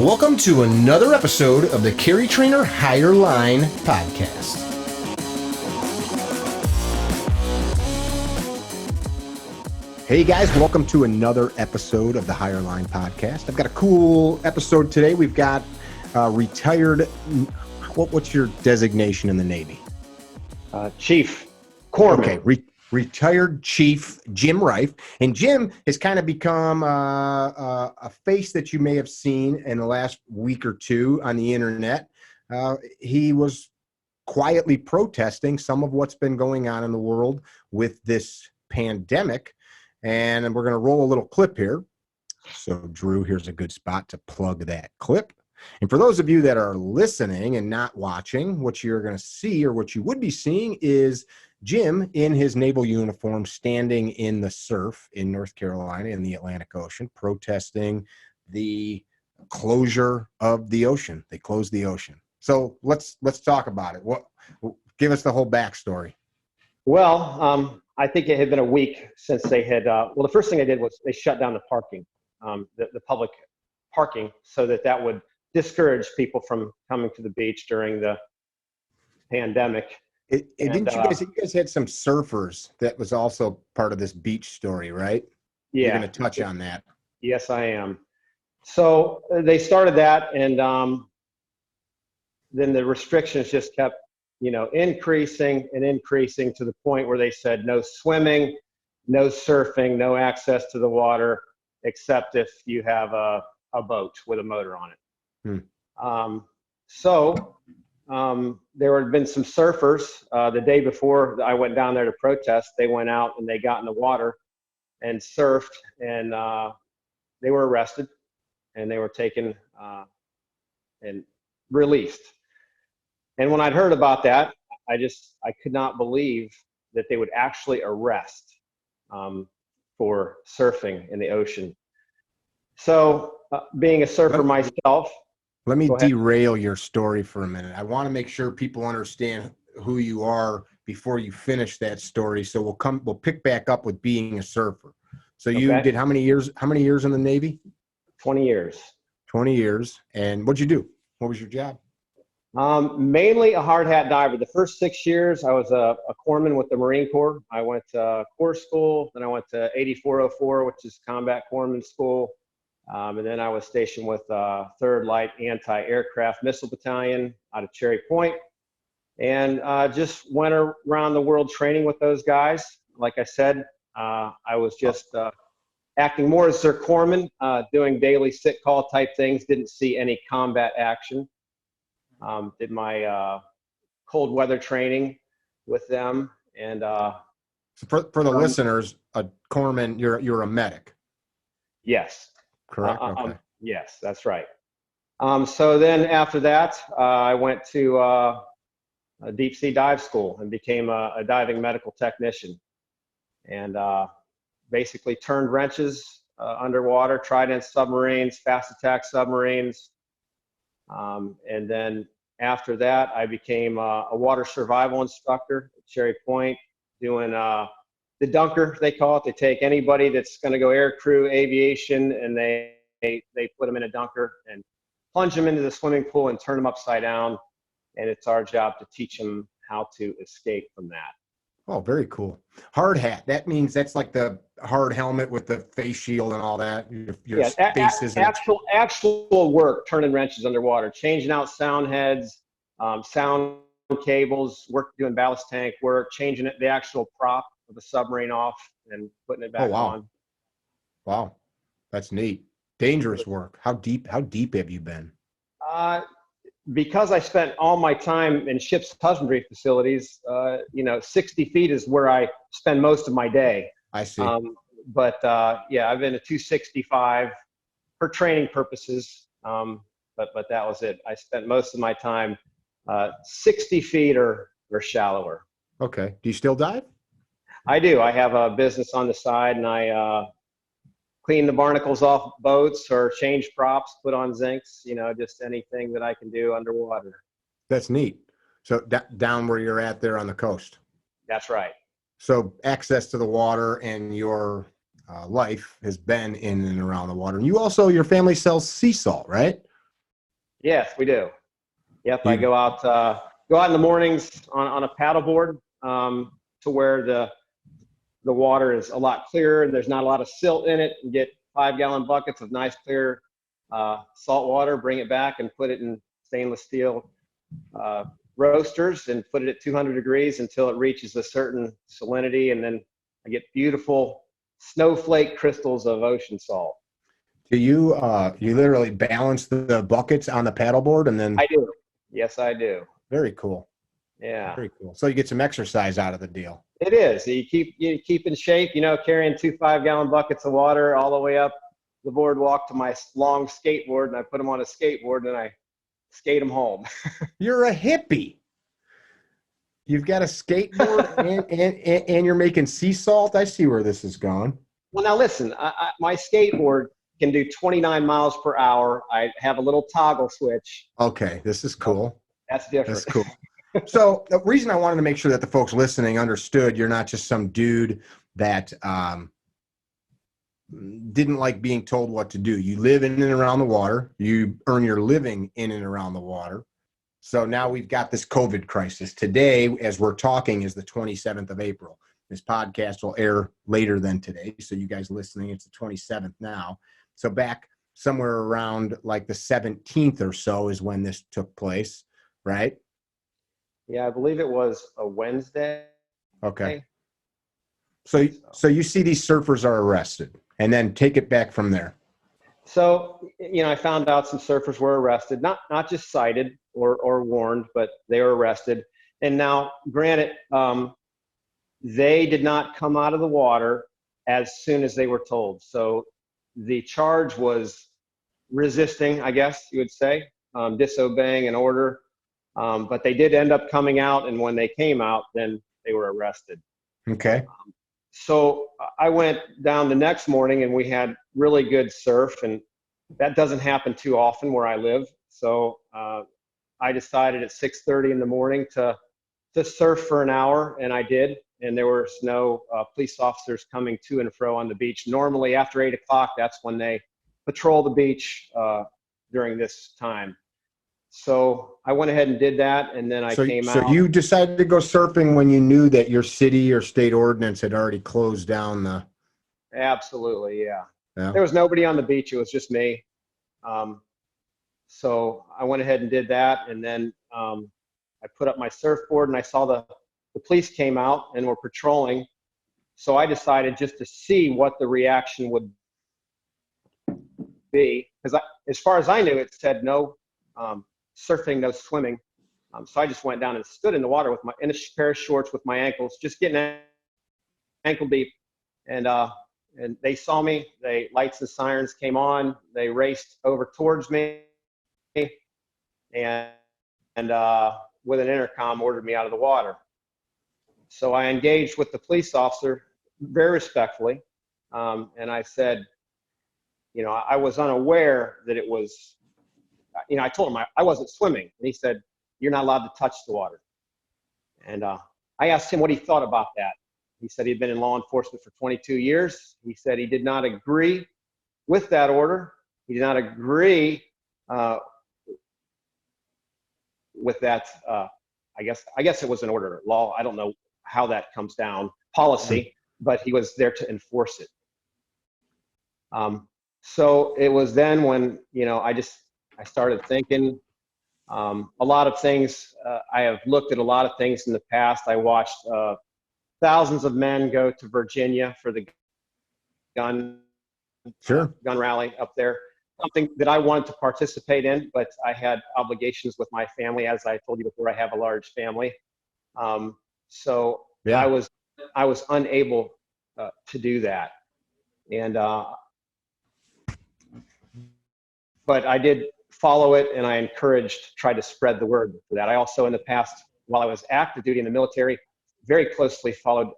Welcome to another episode of the CarryTrainer Higher Line podcast. Hey guys, welcome to another episode of the Higher Line podcast. I've got a cool episode today. We've got retired, what's your designation in the Navy? Chief Corpsman. Okay, retired Chief Jim Rife. And Jim has kind of become a face that you may have seen in the last week or two on the internet. He was quietly protesting some of what's been going on in the world with this pandemic. And we're going to roll a little clip here. So, Drew, here's a good spot to plug that clip. And for those of you that are listening and not watching, what you're going to see, or what you would be seeing, is Jim in his naval uniform standing in the surf in North Carolina in the Atlantic Ocean, protesting the closure of the ocean. They closed the ocean. So let's talk about it. Give us the whole backstory. Well, I think it had been a week since they had, the first thing they did was they shut down the parking, the public parking, so that would discourage people from coming to the beach during the pandemic. Didn't you guys had some surfers that was also part of this beach story, right? Yeah. You're going to touch on that. Yes, I am. So they started that, and then the restrictions just kept, increasing and increasing to the point where they said no swimming, no surfing, no access to the water, except if you have a boat with a motor on it. There had been some surfers the day before I went down there to protest. They went out and they got in the water and surfed, and they were arrested and they were taken and released. And when I'd heard about that, I could not believe that they would actually arrest for surfing in the ocean. So being a surfer myself. Let me derail your story for a minute. I want to make sure people understand who you are before you finish that story. So we'll pick back up with being a surfer. So you did how many years in the Navy? 20 years. 20 years. And what'd you do? What was your job? Mainly a hard hat diver. The first 6 years, I was a corpsman with the Marine Corps. I went to Corps School, then I went to 8404, which is Combat Corpsman School. And then I was stationed with 3rd Light Anti-Aircraft Missile Battalion out of Cherry Point, and just went around the world training with those guys. Like I said, I was just acting more as their corpsman, doing daily sit call type things, didn't see any combat action. Did my cold weather training with them. And so for the listeners, a corpsman, you're a medic. Yes. Correct. Okay. Yes, that's right. So then after that, I went to a deep sea dive school and became a diving medical technician, and basically turned wrenches underwater, Trident submarines, fast attack submarines. And then after that, I became a water survival instructor at Cherry Point, doing the dunker, they call it. They take anybody that's going to go air crew, aviation, and they put them in a dunker and plunge them into the swimming pool and turn them upside down. And it's our job to teach them how to escape from that. Oh, very cool. Hard hat. That means that's like the hard helmet with the face shield and all that. Your face is actual work, turning wrenches underwater, changing out sound heads, sound cables, doing ballast tank work, changing the actual prop of the submarine off and putting it back on. Wow, that's neat. Dangerous work. How deep have you been? Because I spent all my time in ship's husbandry facilities, 60 feet is where I spend most of my day. I see. But I've been a 265 for training purposes. But that was it. I spent most of my time 60 feet or shallower. Okay. Do you still dive? I do. I have a business on the side, and I clean the barnacles off boats or change props, put on zincs, just anything that I can do underwater. That's neat. So down where you're at there on the coast. That's right. So access to the water and your life has been in and around the water. And you also, your family sells sea salt, right? Yes, we do. Yep, I You, go out in the mornings on a paddleboard, to where the water is a lot clearer and there's not a lot of silt in it, and get 5-gallon buckets of nice clear salt water, bring it back and put it in stainless steel roasters and put it at 200 degrees until it reaches a certain salinity, and then I get beautiful snowflake crystals of ocean salt. do you literally balance the buckets on the paddleboard and then? I do. Yes, I do. Very cool. Yeah. Very cool. So you get some exercise out of the deal. It is. You keep in shape, carrying 2 5-gallon buckets of water all the way up the boardwalk to my long skateboard, and I put them on a skateboard and I skate them home. You're a hippie. You've got a skateboard and you're making sea salt. I see where this is going. Well, now listen, my skateboard can do 29 miles per hour. I have a little toggle switch. Okay, this is cool. That's different. That's cool. So the reason I wanted to make sure that the folks listening understood you're not just some dude that didn't like being told what to do. You live in and around the water. You earn your living in and around the water. So now we've got this COVID crisis. Today, as we're talking, is the 27th of April. This podcast will air later than today. So you guys listening, it's the 27th now. So back somewhere around like the 17th or so is when this took place, right? Yeah, I believe it was a Wednesday. Okay. So you see these surfers are arrested, and then take it back from there. So, I found out some surfers were arrested, not just cited or warned, but they were arrested. And now, granted, they did not come out of the water as soon as they were told. So the charge was resisting, I guess you would say, disobeying an order. But they did end up coming out, and when they came out, then they were arrested. Okay. So I went down the next morning, and we had really good surf, and that doesn't happen too often where I live. So I decided at 6:30 in the morning to surf for an hour, and I did. And there was no police officers coming to and fro on the beach. Normally after 8 o'clock, that's when they patrol the beach during this time. So I went ahead and did that, and then I came out. So you decided to go surfing when you knew that your city or state ordinance had already closed down the. Absolutely, yeah. Yeah. There was nobody on the beach. It was just me. So I went ahead and did that, and then I put up my surfboard, and I saw the police came out and were patrolling. So I decided just to see what the reaction would be, because as far as I knew, it said no surfing, no swimming. So I just went down and stood in the water in a pair of shorts with my ankles, just getting ankle deep. And they saw me. Lights and sirens came on. They raced over towards me, and with an intercom ordered me out of the water. So I engaged with the police officer very respectfully, and I said, I was unaware that it was. I told him I wasn't swimming, and he said, "You're not allowed to touch the water." And I asked him what he thought about that. He said he'd been in law enforcement for 22 years. He said he did not agree with that order. He did not agree with that. I guess it was an order, law. I don't know how that comes down, policy, but he was there to enforce it. So it was then when I started thinking a lot of things. I have looked at a lot of things in the past. I watched thousands of men go to Virginia for the gun rally up there. Something that I wanted to participate in, but I had obligations with my family. As I told you before, I have a large family. So yeah. I was unable to do that. And but I did follow it, and I tried to spread the word for that. I also, in the past, while I was active duty in the military, very closely followed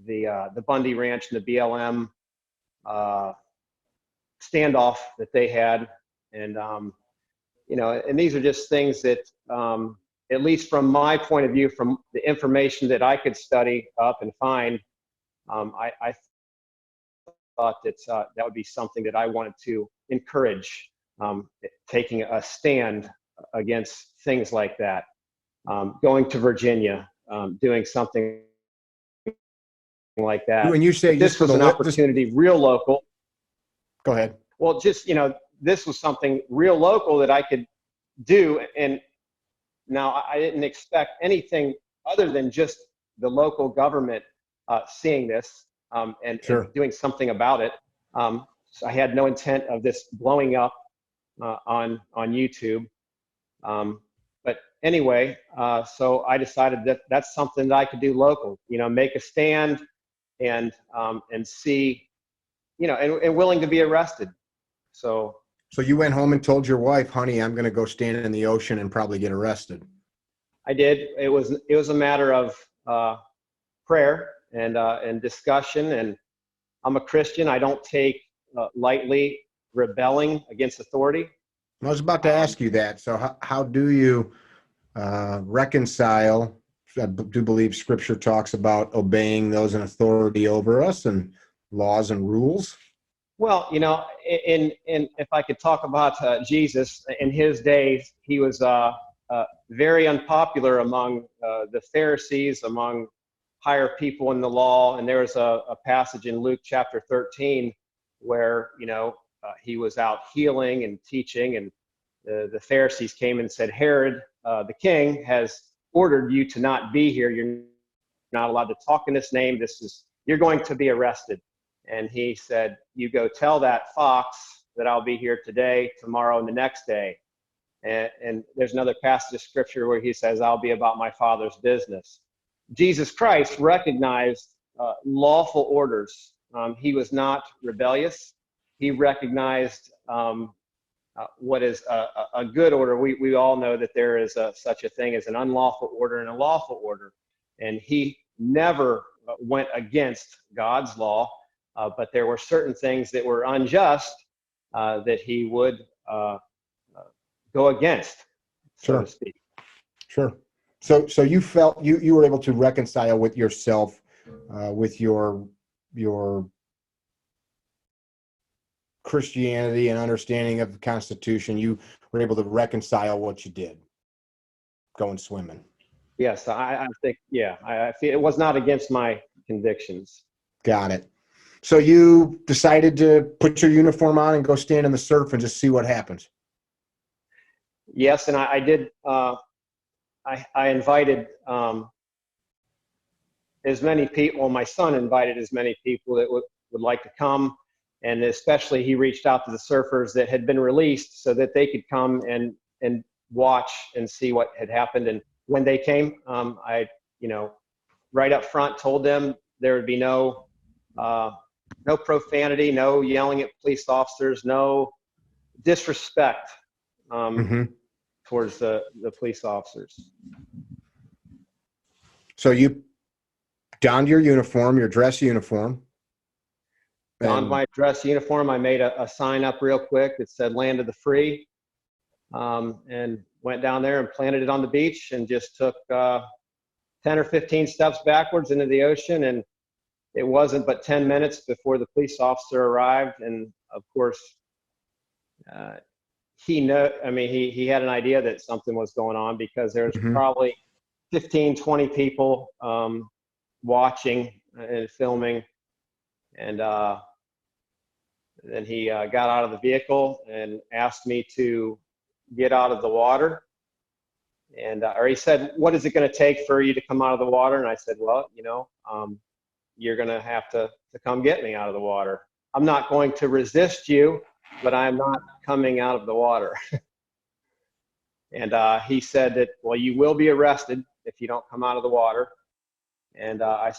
the Bundy Ranch and the BLM standoff that they had, and and these are just things that, at least from my point of view, from the information that I could study up and find, I thought that that would be something that I wanted to encourage taking a stand against things like that, going to Virginia, doing something like that. When you say But this was an opportunity, real local. Go ahead. Well, just, this was something real local that I could do. And now I didn't expect anything other than just the local government seeing this and doing something about it. So I had no intent of this blowing up on YouTube. But anyway, so I decided that that's something that I could do local, make a stand and see, and willing to be arrested. So you went home and told your wife, honey, I'm going to go stand in the ocean and probably get arrested. I did. It was a matter of prayer and discussion. And I'm a Christian. I don't take lightly rebelling against authority. I was about to ask you that. So how do you reconcile? I do believe Scripture talks about obeying those in authority over us and laws and rules. Well, in if I could talk about Jesus in his days, he was very unpopular among the Pharisees, among higher people in the law. And there's a passage in Luke chapter 13 where, he was out healing and teaching, and the Pharisees came and said, Herod, the king, has ordered you to not be here. You're not allowed to talk in this name. You're going to be arrested. And he said, you go tell that fox that I'll be here today, tomorrow, and the next day. And there's another passage of Scripture where he says, I'll be about my Father's business. Jesus Christ recognized lawful orders. He was not rebellious. He recognized what is a good order. We all know that there is such a thing as an unlawful order and a lawful order. And he never went against God's law, but there were certain things that were unjust that he would go against, so to speak. Sure. So you felt you were able to reconcile with yourself, with your Christianity and understanding of the Constitution. You were able to reconcile what you did, going swimming. Yes, I think, yeah, I feel it was not against my convictions. Got it. So you decided to put your uniform on and go stand in the surf and just see what happens. Yes, and I did. I invited as many people. My son invited as many people that would like to come, and especially he reached out to the surfers that had been released so that they could come and watch and see what had happened. And when they came, I right up front told them there would be no profanity, no yelling at police officers, no disrespect towards the police officers. So you donned your uniform, your dress uniform. Donned my dress uniform. I made a sign up real quick that said "Land of the Free," and went down there and planted it on the beach, and just took 10 or 15 steps backwards into the ocean. And it wasn't but 10 minutes before the police officer arrived. And of course, he had an idea that something was going on, because there was probably 15, 20 people watching and filming. And then he got out of the vehicle and asked me to get out of the water. And or he said, what is it going to take for you to come out of the water? And I said, well, you're going to have to come get me out of the water. I'm not going to resist you, but I'm not coming out of the water. And he said that, well, you will be arrested if you don't come out of the water. And I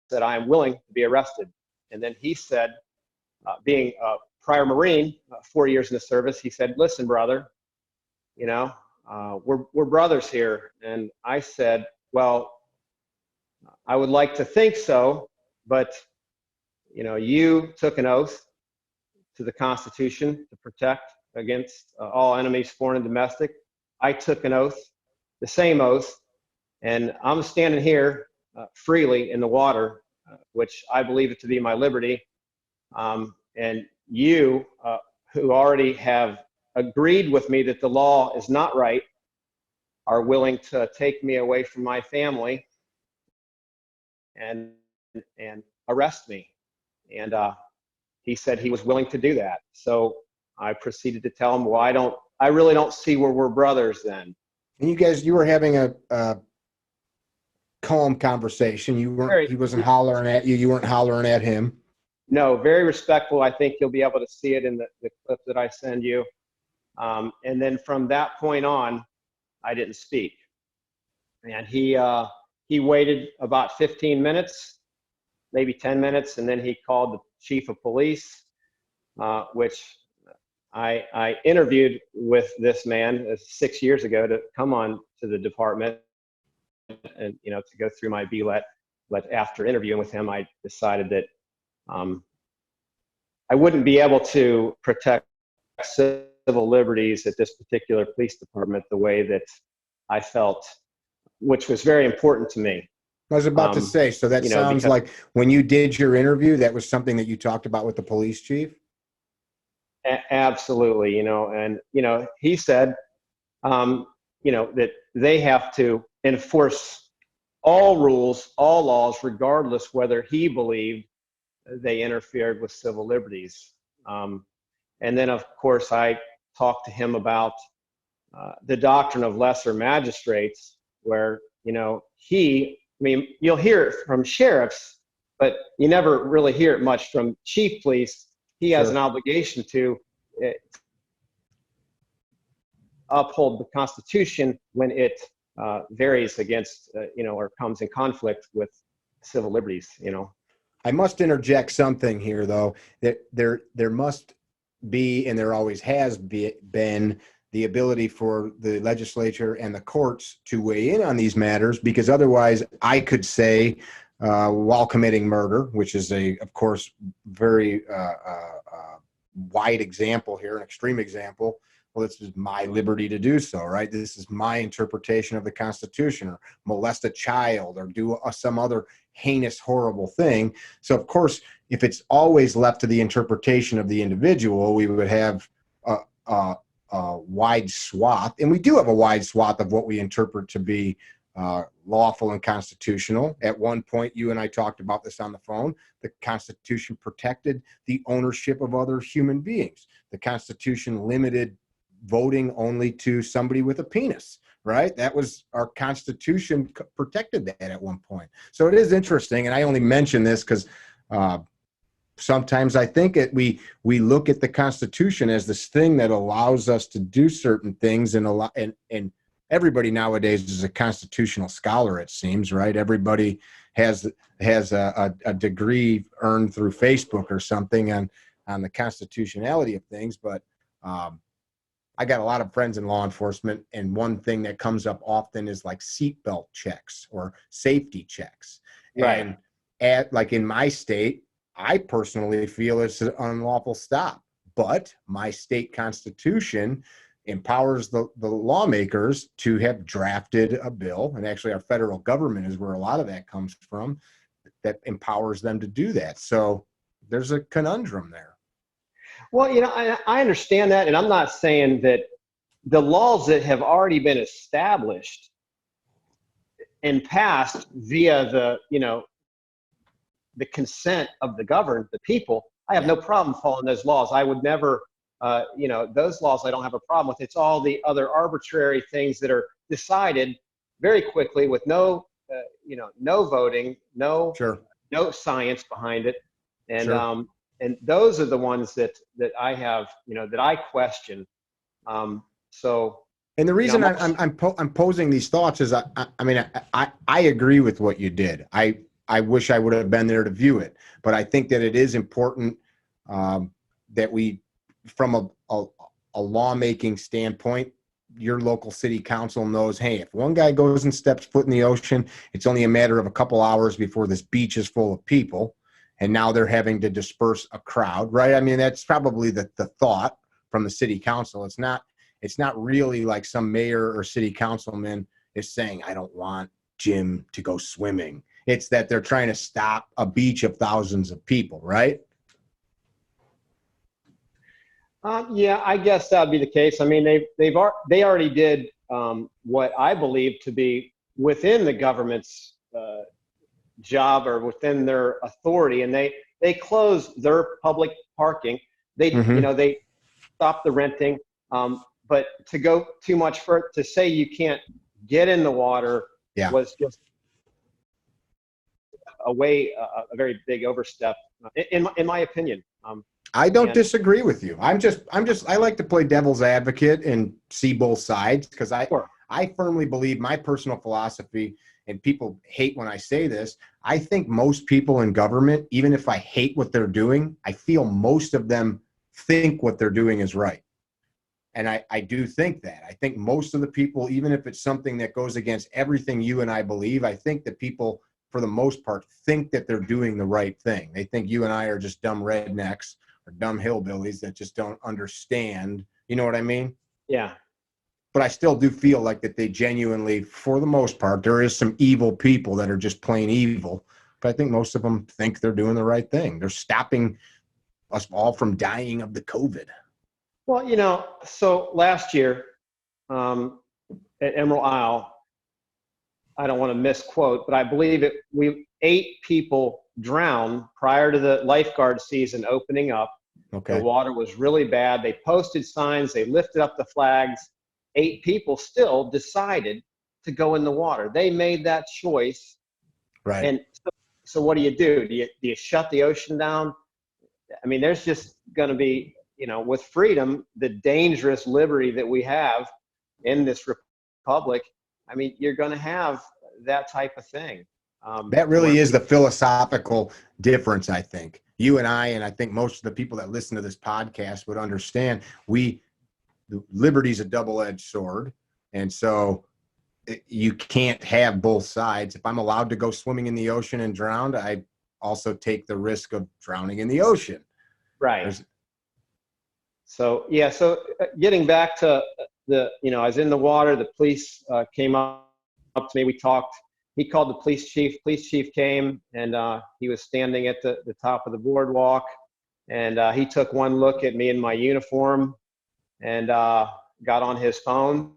said, I am willing to be arrested. And then he said, being a prior Marine, 4 years in the service, he said, listen, brother, we're brothers here. And I said, well, I would like to think so, but you took an oath to the Constitution to protect against all enemies, foreign and domestic. I took an oath, the same oath, and I'm standing here freely in the water, which I believe it to be my liberty. And you who already have agreed with me that the law is not right are willing to take me away from my family and arrest me. And he said he was willing to do that. So I proceeded to tell him, well, I really don't see where we're brothers then. And you were having a calm conversation. He wasn't hollering at you. You weren't hollering at him. No, very respectful. I think you'll be able to see it in the clip that I send you. And then from that point on, I didn't speak. And he waited about 15 minutes, maybe 10 minutes, and then he called the chief of police, which I interviewed with this man 6 years ago to come on to the department and, to go through my BLET. But after interviewing with him, I decided that I wouldn't be able to protect civil liberties at this particular police department the way that I felt, which was very important to me. I was about to say, so that sounds like when you did your interview, that was something that you talked about with the police chief? Absolutely, and, he said, that they have to enforce all rules, all laws, regardless whether he believed they interfered with civil liberties. And then, of course, I talked to him about the doctrine of lesser magistrates, where, you'll hear it from sheriffs, but you never really hear it much from chief police. He has an obligation to uphold the Constitution when it varies against, or comes in conflict with civil liberties, I must interject something here, though, that there must be, and there always has been, the ability for the legislature and the courts to weigh in on these matters, because otherwise I could say, while committing murder, which is of course, very wide example here, an extreme example, well, this is my liberty to do so, right? This is my interpretation of the Constitution, or molest a child, or do some other heinous, horrible thing. So, of course, if it's always left to the interpretation of the individual, we would have a wide swath, and we do have a wide swath of what we interpret to be lawful and constitutional. At one point, you and I talked about this on the phone. The Constitution protected the ownership of other human beings. The Constitution limited voting only to somebody with a penis, right? That was our Constitution protected that at one point. So it is interesting, and I only mention this because sometimes I think we look at the Constitution as this thing that allows us to do certain things, and everybody nowadays is a constitutional scholar, it seems, right? Everybody has a degree earned through Facebook or something on the constitutionality of things. But I got a lot of friends in law enforcement, and one thing that comes up often is like seatbelt checks or safety checks. Right. And like in my state, I personally feel it's an unlawful stop, but my state constitution empowers the lawmakers to have drafted a bill, and actually our federal government is where a lot of that comes from, that empowers them to do that. So there's a conundrum there. Well, I understand that, and I'm not saying that the laws that have already been established and passed via the consent of the governed, the people, I have no problem following those laws. I would never, those laws I don't have a problem with. It's all the other arbitrary things that are decided very quickly with no voting, no science behind it. And, and those are the ones that I have, that I question. And the reason I'm posing these thoughts is I agree with what you did. I wish I would have been there to view it, but I think that it is important that we, from a lawmaking standpoint, your local city council knows, hey, if one guy goes and steps foot in the ocean, it's only a matter of a couple hours before this beach is full of people, and now they're having to disperse a crowd, right? I mean, that's probably the thought from the city council. It's not really like some mayor or city councilman is saying, I don't want Jim to go swimming. It's that they're trying to stop a beach of thousands of people, right? Yeah, I guess that'd be the case. I mean, they already did what I believe to be within the government's job or within their authority, and they closed their public parking. Hmm. They stopped the renting. But to go too much further, to say you can't get in the water Yeah. was just a very big overstep, in my opinion. I don't And disagree with you. I like to play devil's advocate and see both sides because sure, I firmly believe my personal philosophy, and people hate when I say this. I think most people in government, even if I hate what they're doing, I feel most of them think what they're doing is right. And I do think that. I think most of the people, even if it's something that goes against everything you and I believe, I think that people, for the most part, think that they're doing the right thing. They think you and I are just dumb rednecks or dumb hillbillies that just don't understand. You know what I mean? yeah. But I still do feel like that they genuinely, for the most part, there is some evil people that are just plain evil. But I think most of them think they're doing the right thing. They're stopping us all from dying of the COVID. Well, so last year at Emerald Isle, I don't want to misquote, but I believe we 8 people drowned prior to the lifeguard season opening up. The Okay. water was really bad. They posted signs, they lifted up the flags. 8 people still decided to go in the water. They made that choice. Right. And so what do you do? Do you shut the ocean down? I mean, there's just going to be, with freedom, the dangerous liberty that we have in this republic. I mean, you're going to have that type of thing. That Where really is the people, philosophical difference, I think. You and I think most of the people that listen to this podcast would understand liberty's a double-edged sword. And so you can't have both sides. If I'm allowed to go swimming in the ocean and drown, I also take the risk of drowning in the ocean. right. There's, So, yeah, so getting back to I was in the water, the police came up to me, we talked, he called the police chief came, and he was standing at the top of the boardwalk, and he took one look at me in my uniform, and got on his phone,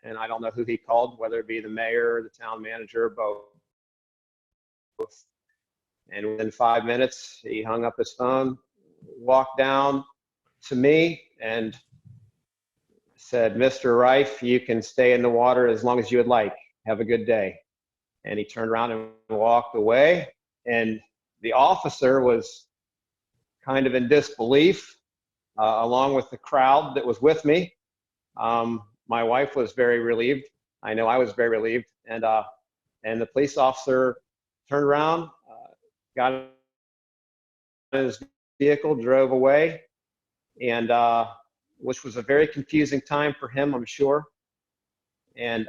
and I don't know who he called, whether it be the mayor or the town manager or both. And within 5 minutes, he hung up his phone, walked down to me, and said, "Mr. Rife, you can stay in the water as long as you would like. Have a good day." And he turned around and walked away. And the officer was kind of in disbelief, along with the crowd that was with me. My wife was very relieved. I know I was very relieved. And the police officer turned around, got in his vehicle, drove away, and which was a very confusing time for him, I'm sure. And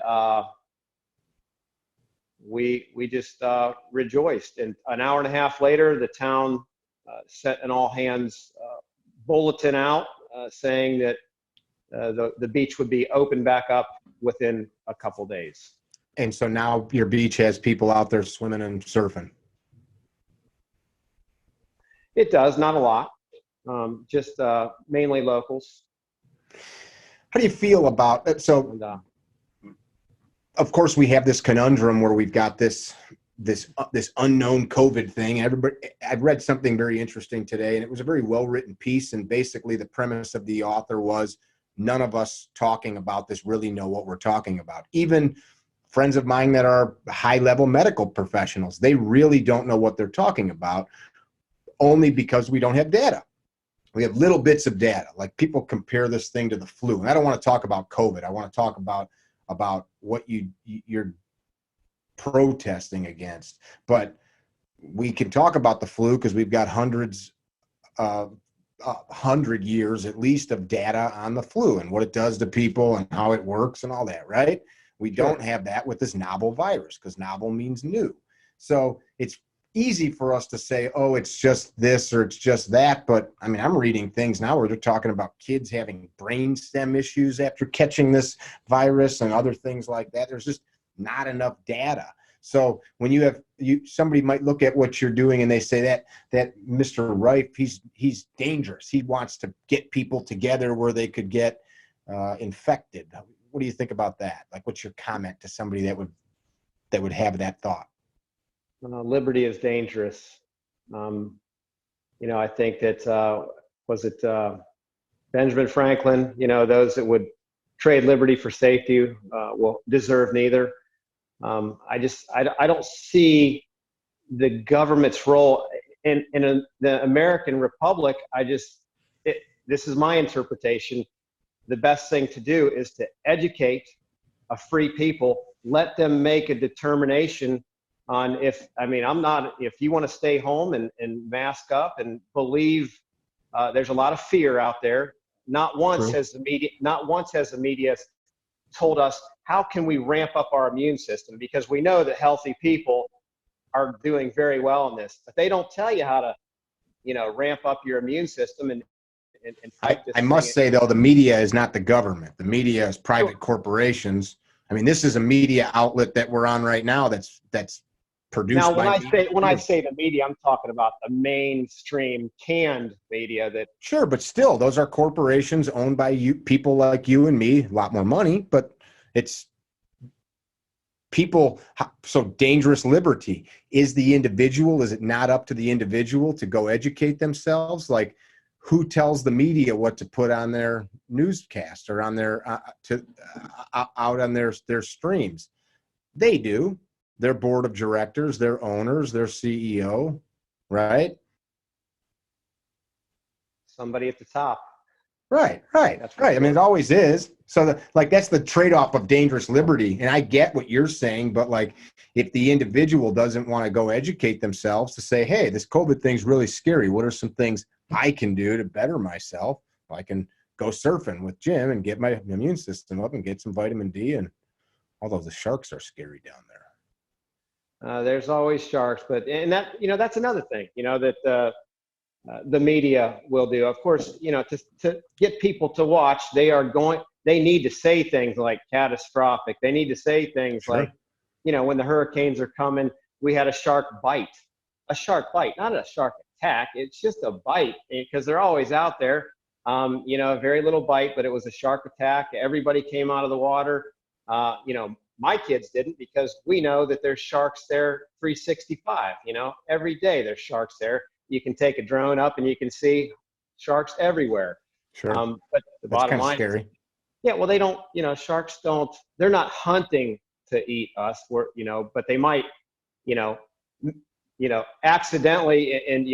we just rejoiced. And an hour and a half later, the town sent an all hands bulletin out saying that the beach would be open back up within a couple days. and so now your beach has people out there swimming and surfing. It does, not a lot, just mainly locals. How do you feel about it? So And of course we have this conundrum where we've got this unknown COVID thing. Everybody, I've read something very interesting today, and it was a very well-written piece. And basically the premise of the author was none of us talking about this really know what we're talking about. Even friends of mine that are high-level medical professionals, they really don't know what they're talking about, only because we don't have data. We have little bits of data. Like people compare this thing to the flu. And I don't want to talk about COVID. I want to talk about what you're protesting against. But we can talk about the flu because we've got hundred years at least of data on the flu and what it does to people and how it works and all that, right? We don't sure. have that with this novel virus because novel means new. So it's easy for us to say, oh, it's just this or it's just that. But I mean, I'm reading things now where they're talking about kids having brain stem issues after catching this virus and other things like that. There's just not enough data. So when you have somebody might look at what you're doing and they say that Mr. Rife, he's dangerous. He wants to get people together where they could get infected. What do you think about that? Like, what's your comment to somebody that would have that thought? Liberty is dangerous. I think that was it Benjamin Franklin. Those that would trade liberty for safety will deserve neither. I don't see the government's role in the American Republic. This is my interpretation. The best thing to do is to educate a free people, let them make a determination on if you want to stay home and mask up and believe. There's a lot of fear out there. Not once has the media told us how can we ramp up our immune system, because we know that healthy people are doing very well in this, but they don't tell you how to, ramp up your immune system and fight this I must say, though, the media is not the government. The media is private corporations. I mean, this is a media outlet that we're on right now that's produced. Now, when I say the media, I'm talking about the mainstream canned media. Sure, but still, those are corporations owned by people like you and me. A lot more money, but it's people. So dangerous liberty is the individual. Is it not up to the individual to go educate themselves? Like, who tells the media what to put on their newscast or on their out on their streams? They do. Their board of directors, their owners, their CEO, right? Somebody at the top. Right. That's right. I mean, it always is. So that's the trade-off of dangerous liberty. And I get what you're saying, but like, if the individual doesn't want to go educate themselves to say, hey, this COVID thing's really scary. What are some things I can do to better myself? I can go surfing with Jim and get my immune system up and get some vitamin D. And although the sharks are scary down there. There's always sharks, that's another thing, that the media will do. Of course, to get people to watch, they need to say things like catastrophic. They need to say things like, when the hurricanes are coming, we had a shark bite, not a shark attack. It's just a bite, because they're always out there. A very little bite, but it was a shark attack. Everybody came out of the water. My kids didn't, because we know that there's sharks there 365, every day there's sharks there. You can take a drone up and you can see sharks everywhere. Sure. But the bottom line scary. They don't, sharks they're not hunting to eat us, but they might, accidentally and,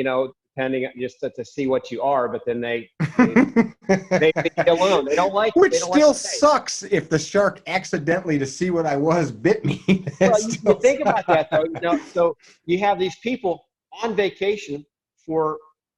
depending just to see what you are, but then they leave you alone. They don't like. Which still sucks if the shark accidentally to see what I was bit me. Well, you think about that though. So you have these people on vacation for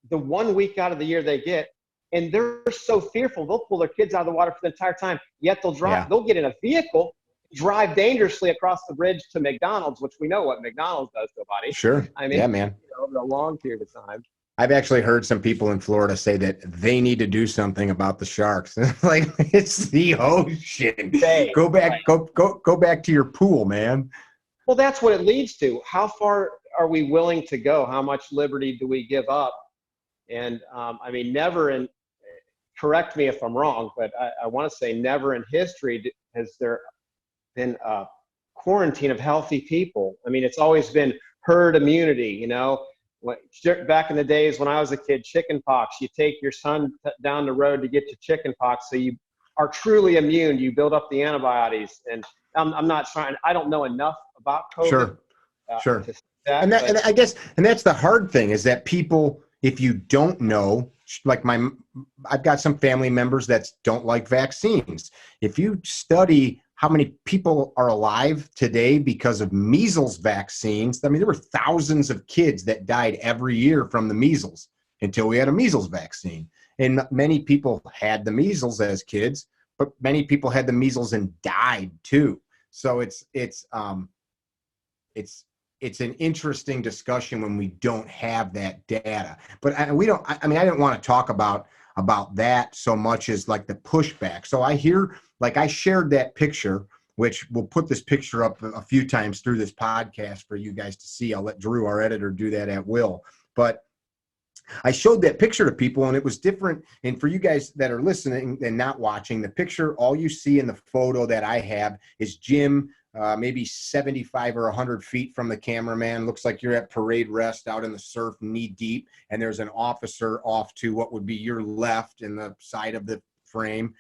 the 1 week out of the year they get, and they're so fearful they'll pull their kids out of the water for the entire time. Yet they'll they'll get in a vehicle, drive dangerously across the bridge to McDonald's, which we know what McDonald's does to a body. Sure. I mean, yeah, man. Over a long period of time. I've actually heard some people in Florida say that they need to do something about the sharks. Like, it's the ocean. Go back, go back to your pool, man. Well, that's what it leads to. How far are we willing to go? How much liberty do we give up? And never in, correct me if I'm wrong, but I want to say never in history has there been a quarantine of healthy people. I mean, it's always been herd immunity, Back in the days when I was a kid, chicken pox, you take your son down the road to get to chicken pox, so you are truly immune. You build up the antibodies. And I'm not trying, I don't know enough about COVID. Sure. And I guess that's the hard thing, is that people, if you don't know, like I've got some family members that don't like vaccines. If you study how many people are alive today because of measles vaccines, I mean, there were thousands of kids that died every year from the measles until we had a measles vaccine. And many people had the measles as kids, but many people had the measles and died too. So it's an interesting discussion when we don't have that data. But I didn't want to talk about that so much as like the pushback. So I hear, like, I shared that picture which we'll put this picture up a few times through this podcast for you guys to see. I'll let Drew, our editor, do that at will. But I showed that picture to people, and it was different. And for you guys that are listening and not watching, the picture, all you see in the photo that I have is Jim, maybe 75 or 100 feet from the cameraman. Looks like you're at parade rest out in the surf, knee deep, and there's an officer off to what would be your left in the side of the frame,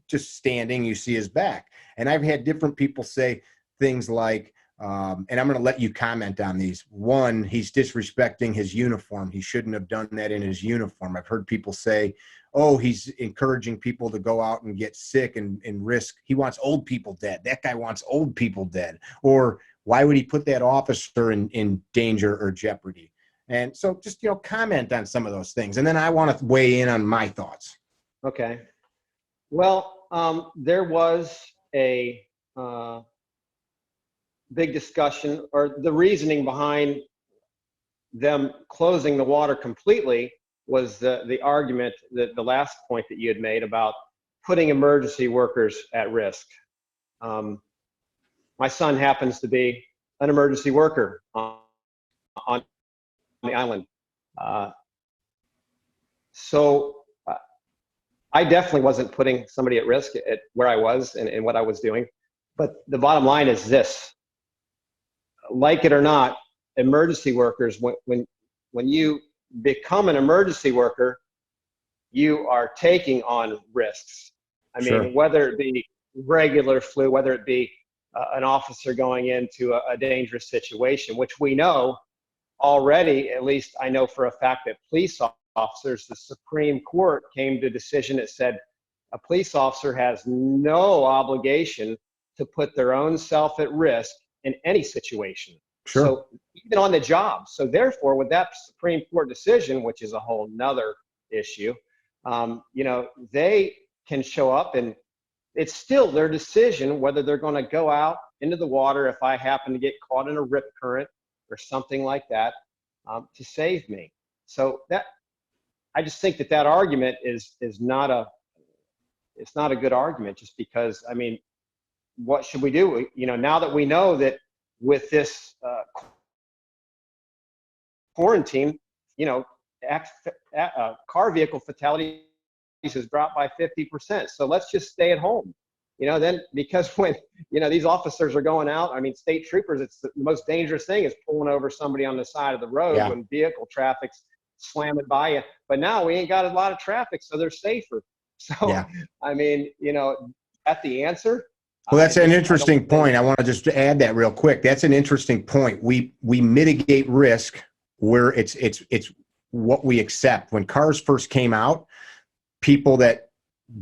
just standing. You see his back. And I've had different people say things like, and I'm going to let you comment on these. One, he's disrespecting his uniform. He shouldn't have done that in his uniform. I've heard people say, oh, he's encouraging people to go out and get sick and risk. He wants old people dead. That guy wants old people dead. Or why would he put that officer in danger or jeopardy? And so just, comment on some of those things. And then I want to weigh in on my thoughts. Okay. Well, there was a big discussion, or the reasoning behind them closing the water completely was the argument, that the last point that you had made about putting emergency workers at risk. My son happens to be an emergency worker on the island. So I definitely wasn't putting somebody at risk at where I was and what I was doing. But the bottom line is this: like it or not, emergency workers, when you become an emergency worker, you are taking on risks. I mean, whether it be regular flu, whether it be an officer going into a dangerous situation, which we know already, at least I know for a fact, that police officers, the Supreme Court came to a decision that said a police officer has no obligation to put their own self at risk in any situation. Sure. So even on the job. So therefore, with that Supreme Court decision, which is a whole nother issue, they can show up, and it's still their decision whether they're going to go out into the water if I happen to get caught in a rip current or something like that, to save me. So that, I just think that argument is not a good argument, just because, I mean, what should we do? Now that we know that with this quarantine, car vehicle fatalities has dropped by 50%. So let's just stay at home. Then, because when, these officers are going out, I mean, state troopers, it's the most dangerous thing is pulling over somebody on the side of the road when vehicle traffic's slamming by you. But now we ain't got a lot of traffic, so they're safer. So, I mean, that's the answer. Well, that's an interesting point. I want to just add that real quick. That's an interesting point. We mitigate risk where it's what we accept. When cars first came out, people that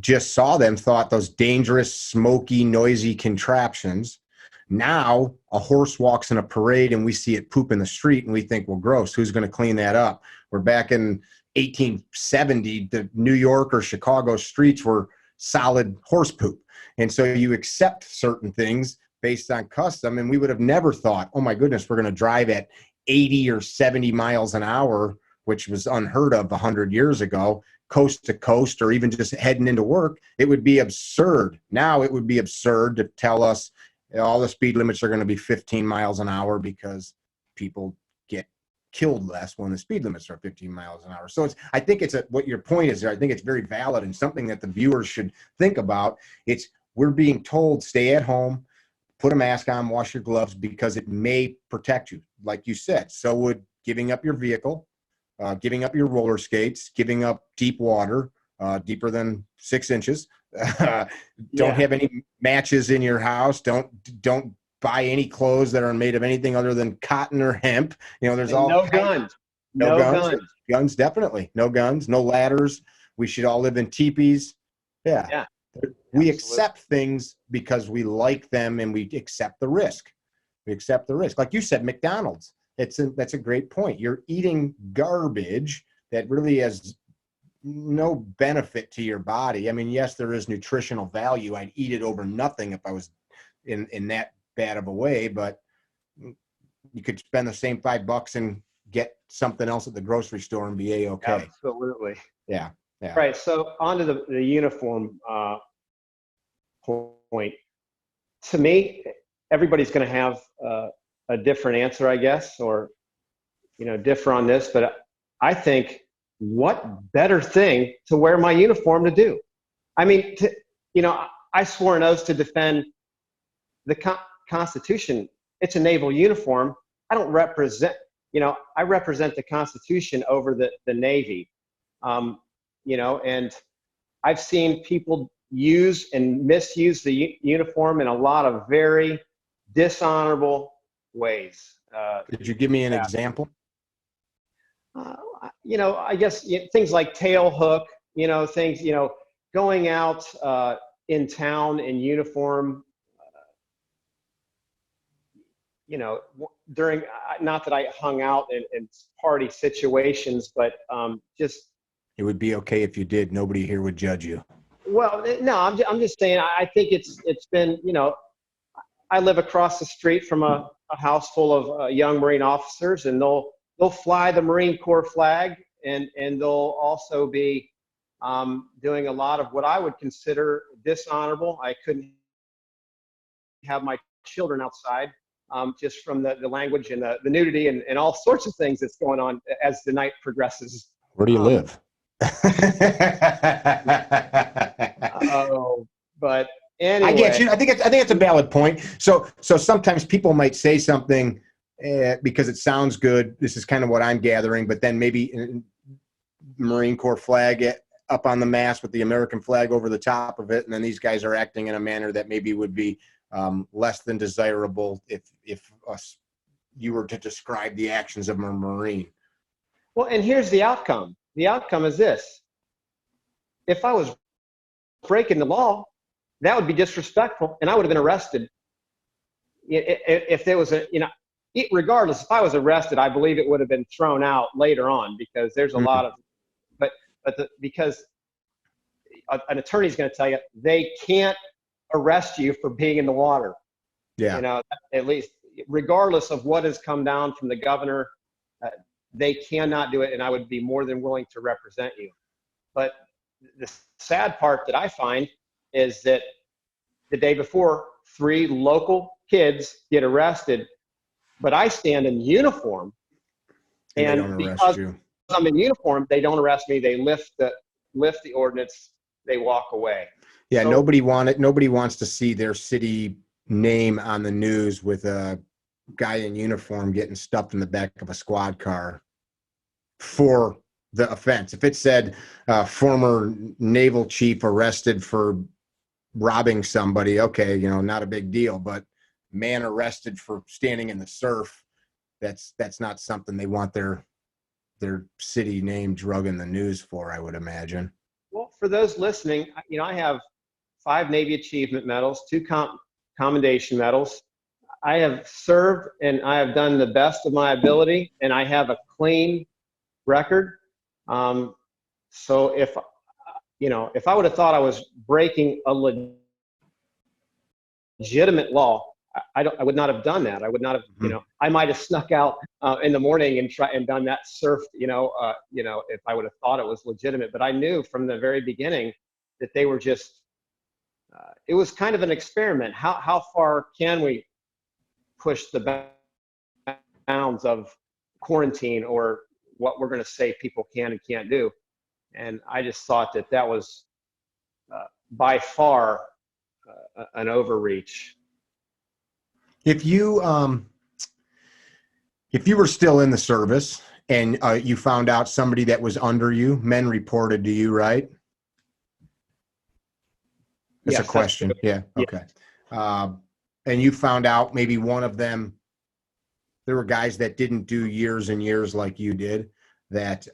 just saw them thought those dangerous, smoky, noisy contraptions. Now a horse walks in a parade and we see it poop in the street and we think, well, gross, who's going to clean that up? We're back in 1870, the New York or Chicago streets were solid horse poop. And so you accept certain things based on custom. And we would have never thought, oh my goodness, we're going to drive at 80 or 70 miles an hour, which was unheard of 100 years ago, coast to coast, or even just heading into work. It would be absurd. Now it would be absurd to tell us all the speed limits are going to be 15 miles an hour because people get killed less when the speed limits are 15 miles an hour. So I think what your point is there. I think it's very valid and something that the viewers should think about. We're being told, stay at home, put a mask on, wash your gloves, because it may protect you. Like you said, so would giving up your vehicle, giving up your roller skates, giving up deep water, deeper than 6 inches. Don't have any matches in your house. Don't buy any clothes that are made of anything other than cotton or hemp. There's all no guns. No guns. Guns, definitely. No guns, no ladders. We should all live in teepees. Yeah. We accept things because we like them and we accept the risk. Like you said, McDonald's. That's a great point. You're eating garbage that really has no benefit to your body. I mean, yes, there is nutritional value. I'd eat it over nothing if I was in that bad of a way, but you could spend the same $5 and get something else at the grocery store and be A-okay. Absolutely. Yeah. Right. So onto the uniform point. to me, everybody's going to have a different answer, I guess, or, differ on this. But I think, what better thing to wear my uniform to do? I mean, I swore an oath to defend the Constitution. It's a naval uniform. I don't represent, I represent the Constitution over the Navy, and I've seen people use and misuse the uniform in a lot of very dishonorable ways. Could you give me an example? I guess things like tail hook, things, going out in town in uniform, during, not that I hung out in party situations, but just. It would be okay if you did. Nobody here would judge you. Well, no, I'm just saying, I think it's been, I live across the street from a house full of young Marine officers, and they'll fly the Marine Corps flag, and they'll also be doing a lot of what I would consider dishonorable. I couldn't have my children outside just from the language and the nudity and all sorts of things that's going on as the night progresses. Where do you live? But anyway, I get you. I think it's a valid point. So sometimes people might say something because it sounds good. This is kind of what I'm gathering, but then maybe Marine Corps flag up on the mast with the American flag over the top of it, and then these guys are acting in a manner that maybe would be less than desirable if you were to describe the actions of a Marine. Well, and here's the outcome. The outcome is this: if I was breaking the law, that would be disrespectful, and I would have been arrested. If there was regardless, if I was arrested, I believe it would have been thrown out later on, because there's a lot of, because an attorney's going to tell you they can't arrest you for being in the water. Yeah. At least regardless of what has come down from the governor, they cannot do it, and I would be more than willing to represent you. But the sad part that I find is that the day before, 3 local kids get arrested, but I stand in uniform, and because I'm in uniform, they don't arrest me. They lift the ordinance. They walk away. Yeah, so, nobody wants to see their city name on the news with a guy in uniform getting stuffed in the back of a squad car for the offense. If it said former naval chief arrested for robbing somebody, okay, not a big deal. But man arrested for standing in the surf, that's not something they want their city name drug in the news for, I would imagine. Well, for those listening, I have 5 Navy Achievement Medals, 2 Commendation Medals. I have served, and I have done the best of my ability, and I have a clean record. So if I would have thought I was breaking a legitimate law, I would not have done that. I would not have, I might have snuck out in the morning and done that surf, if I would have thought it was legitimate. But I knew from the very beginning that they were just, it was kind of an experiment. How far can we push the bounds of quarantine, or what we're going to say people can and can't do? And I just thought that was by far an overreach. If you were still in the service and you found out somebody that was under you, men reported to you, right? That's a question. Yeah. Okay. And you found out maybe one of them, there were guys that didn't do years and years like you did, that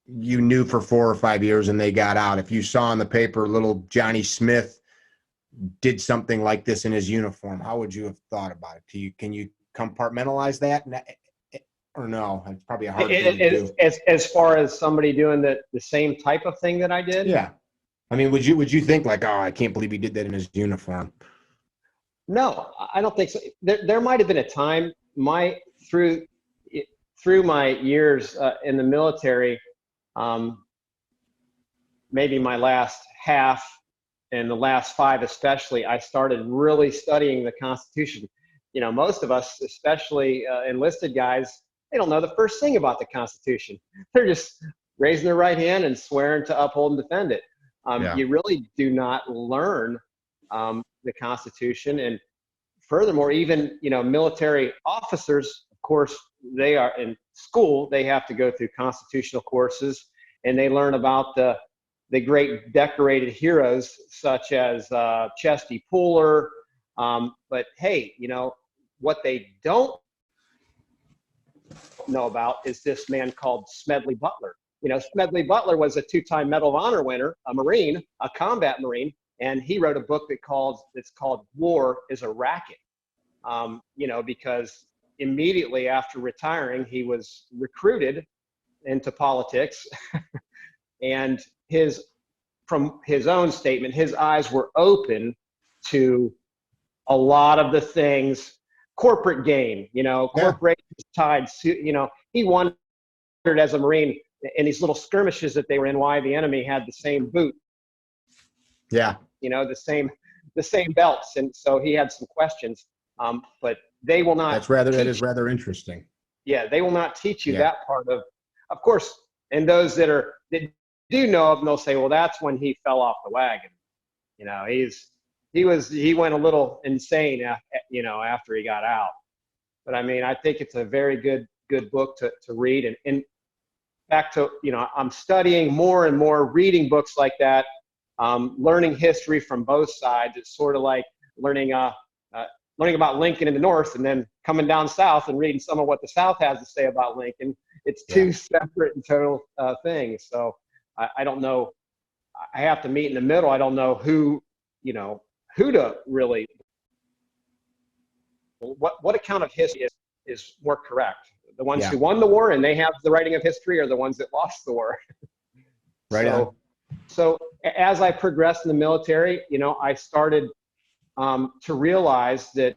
you knew for 4 or 5 years and they got out. If you saw in the paper little Johnny Smith did something like this in his uniform, how would you have thought about it? Can you compartmentalize that, or no? It's probably a hard thing to do. As far as somebody doing the same type of thing that I did? Yeah. I mean, would you think like, oh, I can't believe he did that in his uniform? No, I don't think so. There might have been a time through my years in the military, maybe my last half, in the last 5 especially, I started really studying the Constitution. You know, most of us, especially enlisted guys, they don't know the first thing about the Constitution. They're just raising their right hand and swearing to uphold and defend it. Yeah. You really do not learn the Constitution. And furthermore, even, you know, military officers, of course, they are in school, they have to go through constitutional courses, and they learn about the great decorated heroes such as Chesty Puller. But hey, you know, what they don't know about is this man called Smedley Butler. You know, Smedley Butler was a 2-time Medal of Honor winner, a Marine, a combat Marine, and he wrote a book that's called War is a Racket. You know, because immediately after retiring, he was recruited into politics, and from his own statement, his eyes were open to a lot of the things, corporate gain, you know, corporations tied to, you know, he wondered as a Marine in these little skirmishes that they were in, why the enemy had the same boot. Yeah. You know, the same belts. And so he had some questions, but they will not. That is rather interesting. Yeah. They will not teach you that part of course. And those that do know of them, they'll say, well, that's when he fell off the wagon. You know, he went a little insane, you know, after he got out. But I mean, I think it's a very good book to read. And back to, you know, I'm studying more and more, reading books like that, learning history from both sides. It's sort of like learning about Lincoln in the North and then coming down south and reading some of what the South has to say about Lincoln. It's two separate and total things. So I don't know. I have to meet in the middle. I don't know who to really, what account of history is more correct. The ones who won the war and they have the writing of history, or the ones that lost the war. Right. So as I progressed in the military, you know, I started to realize that,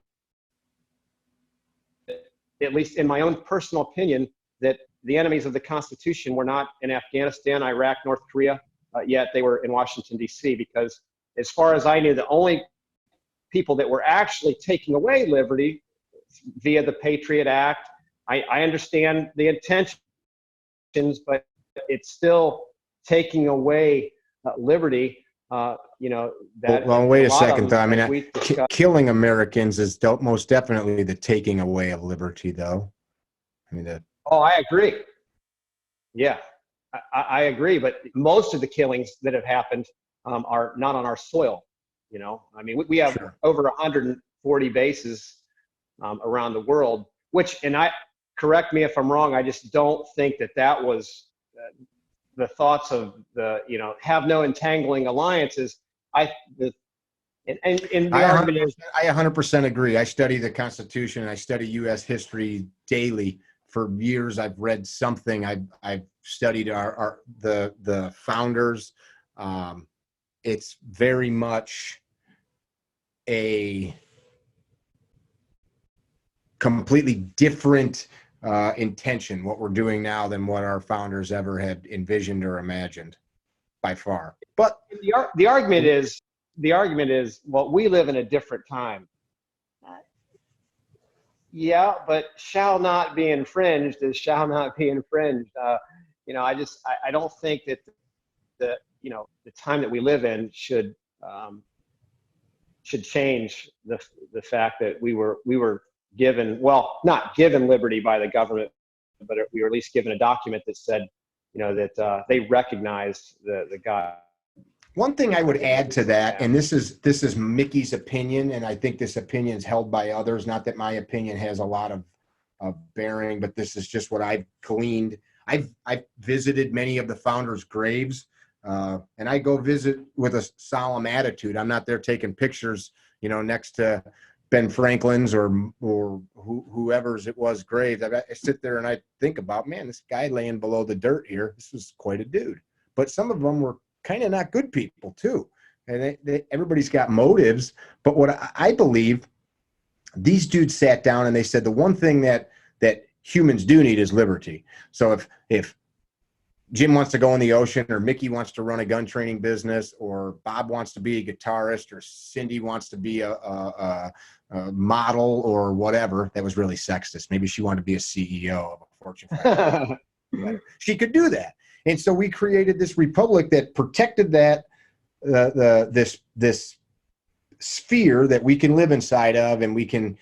at least in my own personal opinion, that the enemies of the Constitution were not in Afghanistan, Iraq, North Korea, yet they were in Washington, D.C., because as far as I knew, the only people that were actually taking away liberty via the Patriot Act, I understand the intentions, but it's still taking away liberty. You know, that. Well, wait a second, though. I mean, killing Americans is most definitely the taking away of liberty, though. I mean, oh, I agree. Yeah, I agree. But most of the killings that have happened are not on our soil. You know, I mean, we have over 140 bases around the world, correct me if I'm wrong, I just don't think that was the thoughts of the, you know, have no entangling alliances. I 100% agree. I study the Constitution. I study U.S. history daily. For years, I've read something. I've studied the founders. It's very much a completely different intention, what we're doing now, than what our founders ever had envisioned or imagined, by far. But the argument is, well, we live in a different time. Yeah, but shall not be infringed is shall not be infringed. You know, I don't think that the time that we live in should change the fact that we were given, well, not given liberty by the government, but we were at least given a document that said, you know, that they recognized the God. One thing I would add to that, and this is Mickey's opinion, and I think this opinion is held by others, not that my opinion has a lot of bearing, but this is just what I've gleaned. I've visited many of the founders' graves, and I go visit with a solemn attitude. I'm not there taking pictures, you know, next to Ben Franklin's or whoever's it was grave. I sit there and I think about, man, this guy laying below the dirt here, this was quite a dude. But some of them were kind of not good people too. And everybody's got motives. But what I believe, these dudes sat down and they said the one thing that humans do need is liberty. So if Jim wants to go in the ocean, or Mickey wants to run a gun training business, or Bob wants to be a guitarist, or Cindy wants to be a model or whatever. That was really sexist. Maybe she wanted to be a CEO of a Fortune 500. She could do that. And so we created this republic that protected that, this sphere that we can live inside of, and we can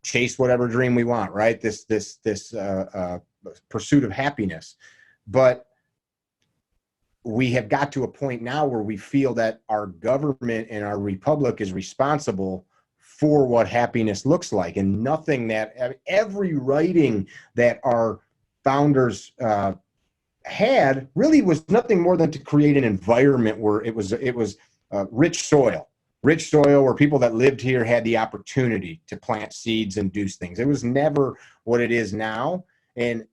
chase whatever dream we want, right? This pursuit of happiness. But we have got to a point now where we feel that our government and our republic is responsible for what happiness looks like, and nothing that every writing that our founders had really was nothing more than to create an environment where it was rich soil where people that lived here had the opportunity to plant seeds and do things. It was never what it is now. And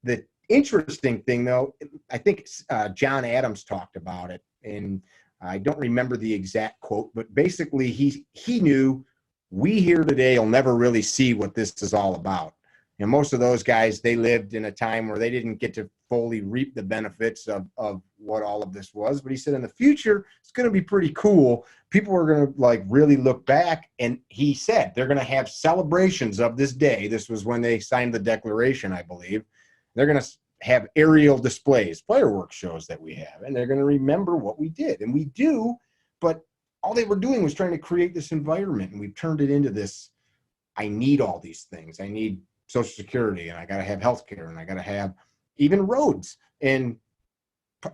the interesting thing, though, I think John Adams talked about it, and I don't remember the exact quote, but basically he knew we here today will never really see what this is all about. And most of those guys, they lived in a time where they didn't get to fully reap the benefits of what all of this was. But he said in the future, it's going to be pretty cool. People are going to like really look back. And he said they're going to have celebrations of this day. This was when they signed the Declaration, I believe. They're going to have aerial displays, fireworks shows that we have, and they're going to remember what we did. And we do, but all they were doing was trying to create this environment, and we've turned it into this, I need all these things. I need Social Security, and I got to have health care, and I got to have even roads. And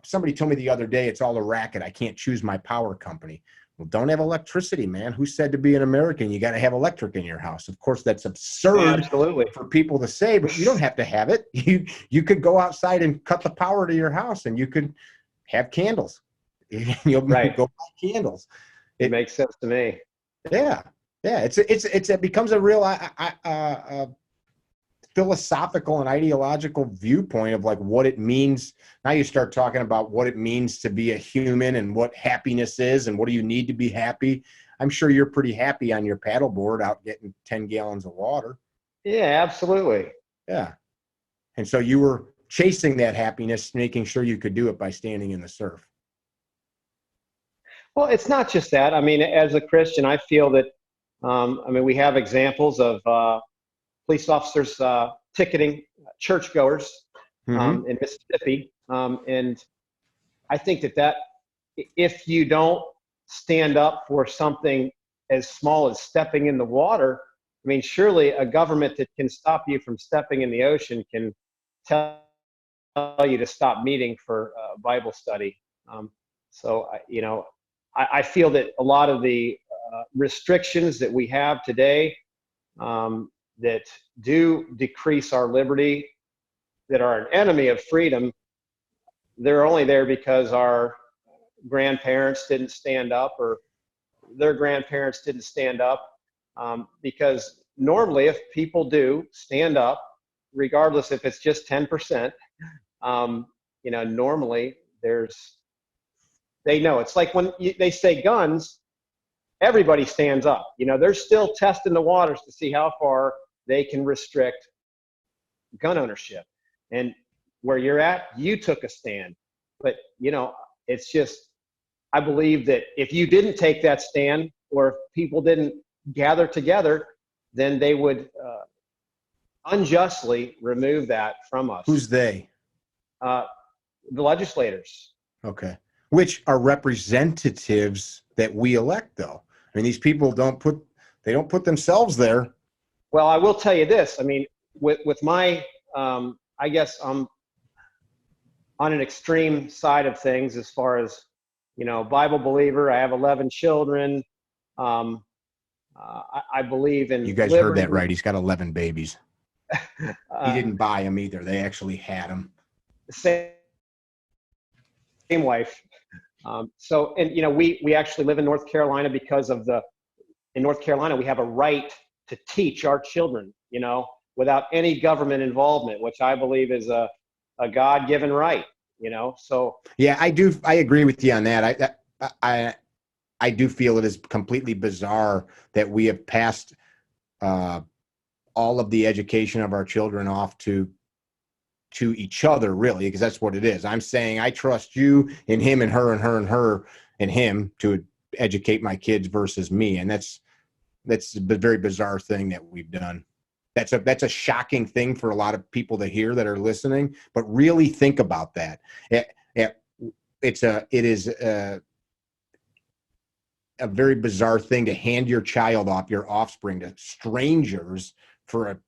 somebody told me the other day, it's all a racket. I can't choose my power company. Well, don't have electricity, man. Who said to be an American you got to have electric in your house? Of course, that's absurd. Absolutely. For people to say, but you don't have to have it. You could go outside and cut the power to your house, and you could have candles. You'll go buy candles. It makes sense to me. Yeah. It becomes a real philosophical and ideological viewpoint of like what it means. Now you start talking about what it means to be a human and what happiness is and what do you need to be happy. I'm sure you're pretty happy on your paddleboard out getting 10 gallons of water. Yeah, absolutely. Yeah. And so you were chasing that happiness, making sure you could do it by standing in the surf. Well, it's not just that. I mean, as a Christian, I feel that, we have examples of police officers ticketing churchgoers in Mississippi. And I think that if you don't stand up for something as small as stepping in the water, I mean, surely a government that can stop you from stepping in the ocean can tell you to stop meeting for Bible study. I feel that a lot of the restrictions that we have today that do decrease our liberty, that are an enemy of freedom, they're only there because our grandparents didn't stand up or their grandparents didn't stand up. Because normally if people do stand up, regardless if it's just 10%, normally they know. It's like when they say guns, everybody stands up. They're still testing the waters to see how far they can restrict gun ownership. And where you're at, you took a stand. But, it's just, I believe that if you didn't take that stand or if people didn't gather together, then they would unjustly remove that from us. Who's they? The legislators. Okay. Which are representatives that we elect, though. I mean, these people don't put themselves there. Well, I will tell you this. I mean, with my, I guess I'm on an extreme side of things as far as, Bible believer. I have 11 children. I believe in You guys liberty. heard that right. He's got 11 babies. He didn't buy them either. They actually had them. Same wife. We actually live in North Carolina because of in North Carolina, we have a right to teach our children, without any government involvement, which I believe is a God-given right, so. Yeah, I agree with you on that. I do feel it is completely bizarre that we have passed all of the education of our children off to to each other, really, because that's what it is. I'm saying I trust you and him and her and her and her and him to educate my kids versus me. And that's a very bizarre thing that we've done. That's a shocking thing for a lot of people to hear that are listening, but really think about that. It is a very bizarre thing to hand your child off, your offspring, to strangers for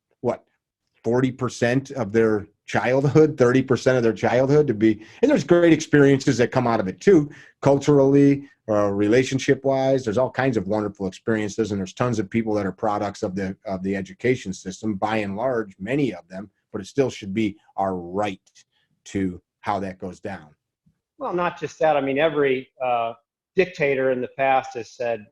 40% of their childhood, 30% of their childhood to be, and there's great experiences that come out of it too, culturally, relationship wise. There's all kinds of wonderful experiences, and there's tons of people that are products of the education system, by and large, many of them, but it still should be our right to how that goes down. Well, not just that. I mean, every dictator in the past has said,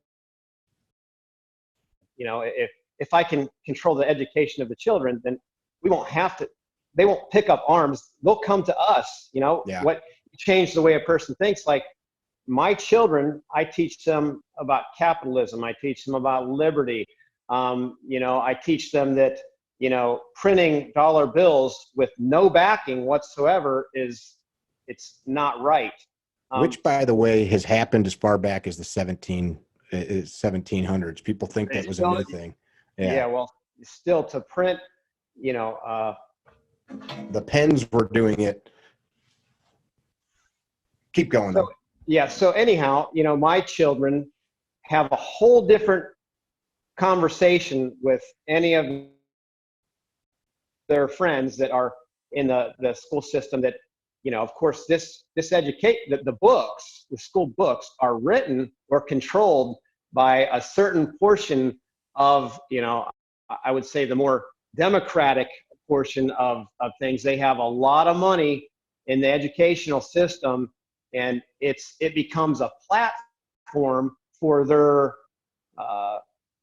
if I can control the education of the children, then we won't have to, they won't pick up arms. They'll come to us, Yeah. What changed the way a person thinks. Like my children, I teach them about capitalism. I teach them about liberty. I teach them that, printing dollar bills with no backing whatsoever it's not right. Which, by the way, has happened as far back as the 1700s. People think that was a new thing. Yeah, well, still to print, the pens were doing it. Keep going. So, yeah. So anyhow, my children have a whole different conversation with any of their friends that are in the school system that, of course, the school books are written or controlled by a certain portion of, I would say the more democratic portion of things. They have a lot of money in the educational system, and it becomes a platform for their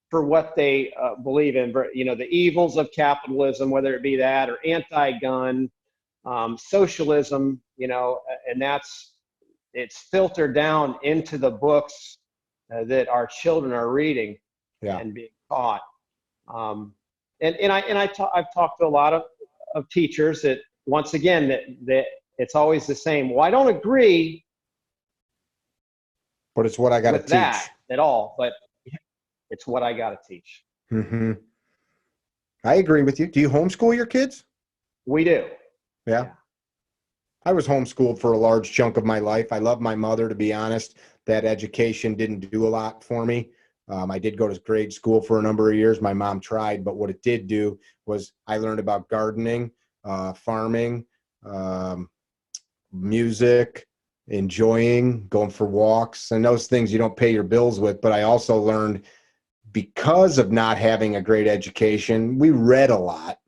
for what they believe in. The evils of capitalism, whether it be that or anti-gun, socialism, and it's filtered down into the books that our children are reading and being taught. I've talked to a lot of teachers that, once again, that it's always the same. Well, I don't agree, but it's what I got to teach. That at all, but it's what I got to teach. Mm-hmm. I agree with you. Do you homeschool your kids? We do. Yeah. I was homeschooled for a large chunk of my life. I love my mother, to be honest. That education didn't do a lot for me. I did go to grade school for a number of years. My mom tried, but what it did do was I learned about gardening, farming, music, enjoying, going for walks, and those things you don't pay your bills with. But I also learned, because of not having a great education, we read a lot.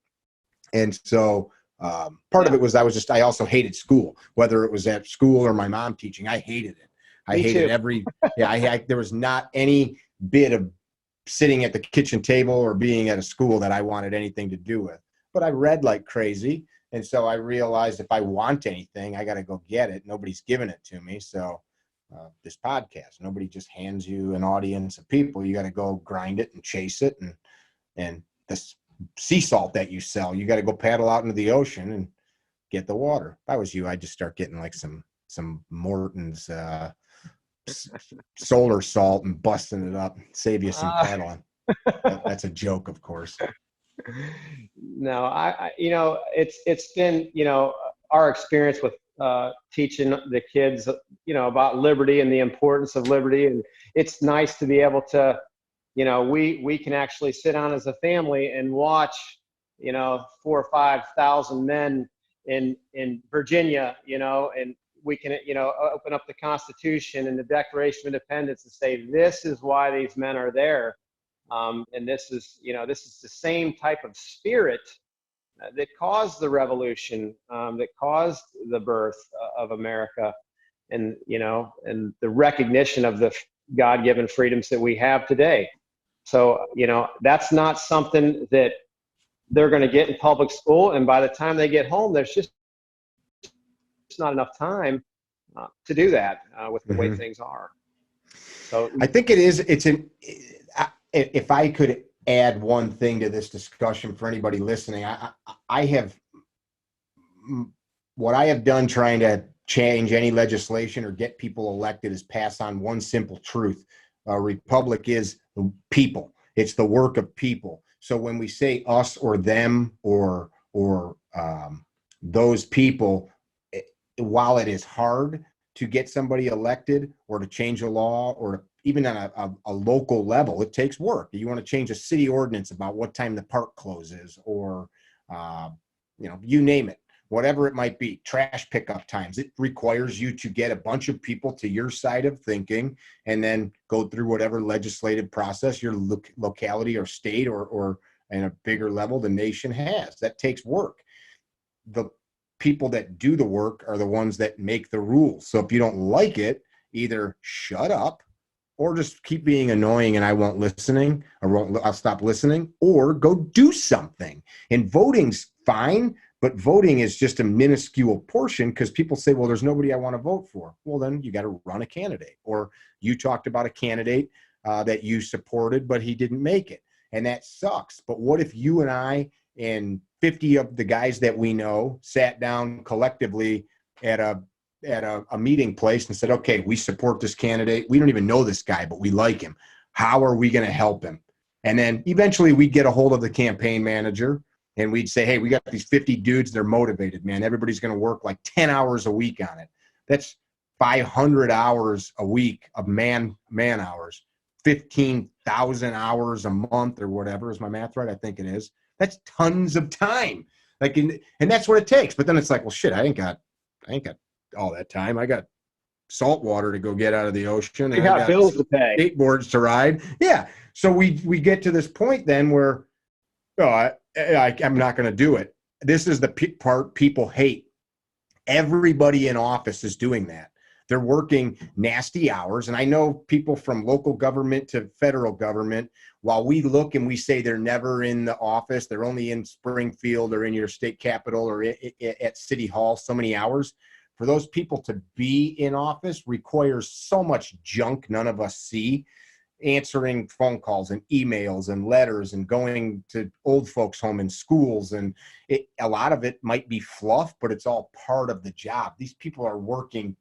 And so part of it was I also hated school, whether it was at school or my mom teaching. I hated it. I hated every, there was not any bit of sitting at the kitchen table or being at a school that I wanted anything to do with. But I read like crazy. And so I realized if I want anything, I got to go get it. Nobody's giving it to me. So this podcast, nobody just hands you an audience of people. You got to go grind it and chase it. And this sea salt that you sell, you got to go paddle out into the ocean and get the water. If I was you, I'd just start getting like some Morton's solar salt and busting it up, save you some paddling. That's a joke, of course. No, I it's been, our experience with teaching the kids, about liberty and the importance of liberty. And it's nice to be able to, we can actually sit down as a family and watch, 4,000 or 5,000 men in Virginia, and we can, open up the Constitution and the Declaration of Independence and say, this is why these men are there. And this is the same type of spirit that caused the revolution, that caused the birth of America, and, and the recognition of the God-given freedoms that we have today. So, that's not something that they're going to get in public school. And by the time they get home, there's just not enough time to do that with the way things are. So I think it is. If I could add one thing to this discussion for anybody listening, I have what I have done trying to change any legislation or get people elected is pass on one simple truth. A republic is people. It's the work of people. So when we say us or them or those people, while it is hard to get somebody elected or to change a law or to, even on a local level, it takes work. You want to change a city ordinance about what time the park closes, or you name it, whatever it might be, trash pickup times. It requires you to get a bunch of people to your side of thinking and then go through whatever legislative process your locality or state or in a bigger level, the nation has. That takes work. The people that do the work are the ones that make the rules. So if you don't like it, either shut up or just keep being annoying and I won't listening, or I'll stop listening, or go do something. And voting's fine, but voting is just a minuscule portion because people say, well, there's nobody I want to vote for. Well, then you got to run a candidate. Or you talked about a candidate that you supported, but he didn't make it. And that sucks. But what if you and I and 50 of the guys that we know sat down collectively at a meeting place and said, okay, we support this candidate. We don't even know this guy, but we like him. How are we going to help him? And then eventually we'd get a hold of the campaign manager and we'd say, hey, we got these 50 dudes. They're motivated, man. Everybody's going to work like 10 hours a week on it. That's 500 hours a week of man hours, 15,000 hours a month or whatever. Is my math right? I think it is. That's tons of time. And that's what it takes. But then it's like, well, shit, I ain't got all that time. I got salt water to go get out of the ocean. You got bills to pay, skateboards to ride. Yeah. So we get to this point then where, I'm not going to do it. This is the part people hate. Everybody in office is doing that. They're working nasty hours. And I know people from local government to federal government, while we look and we say they're never in the office, they're only in Springfield or in your state capital or at City Hall so many hours. For those people to be in office requires so much junk none of us see, answering phone calls and emails and letters and going to old folks home and schools. And a lot of it might be fluff, but it's all part of the job. These people are working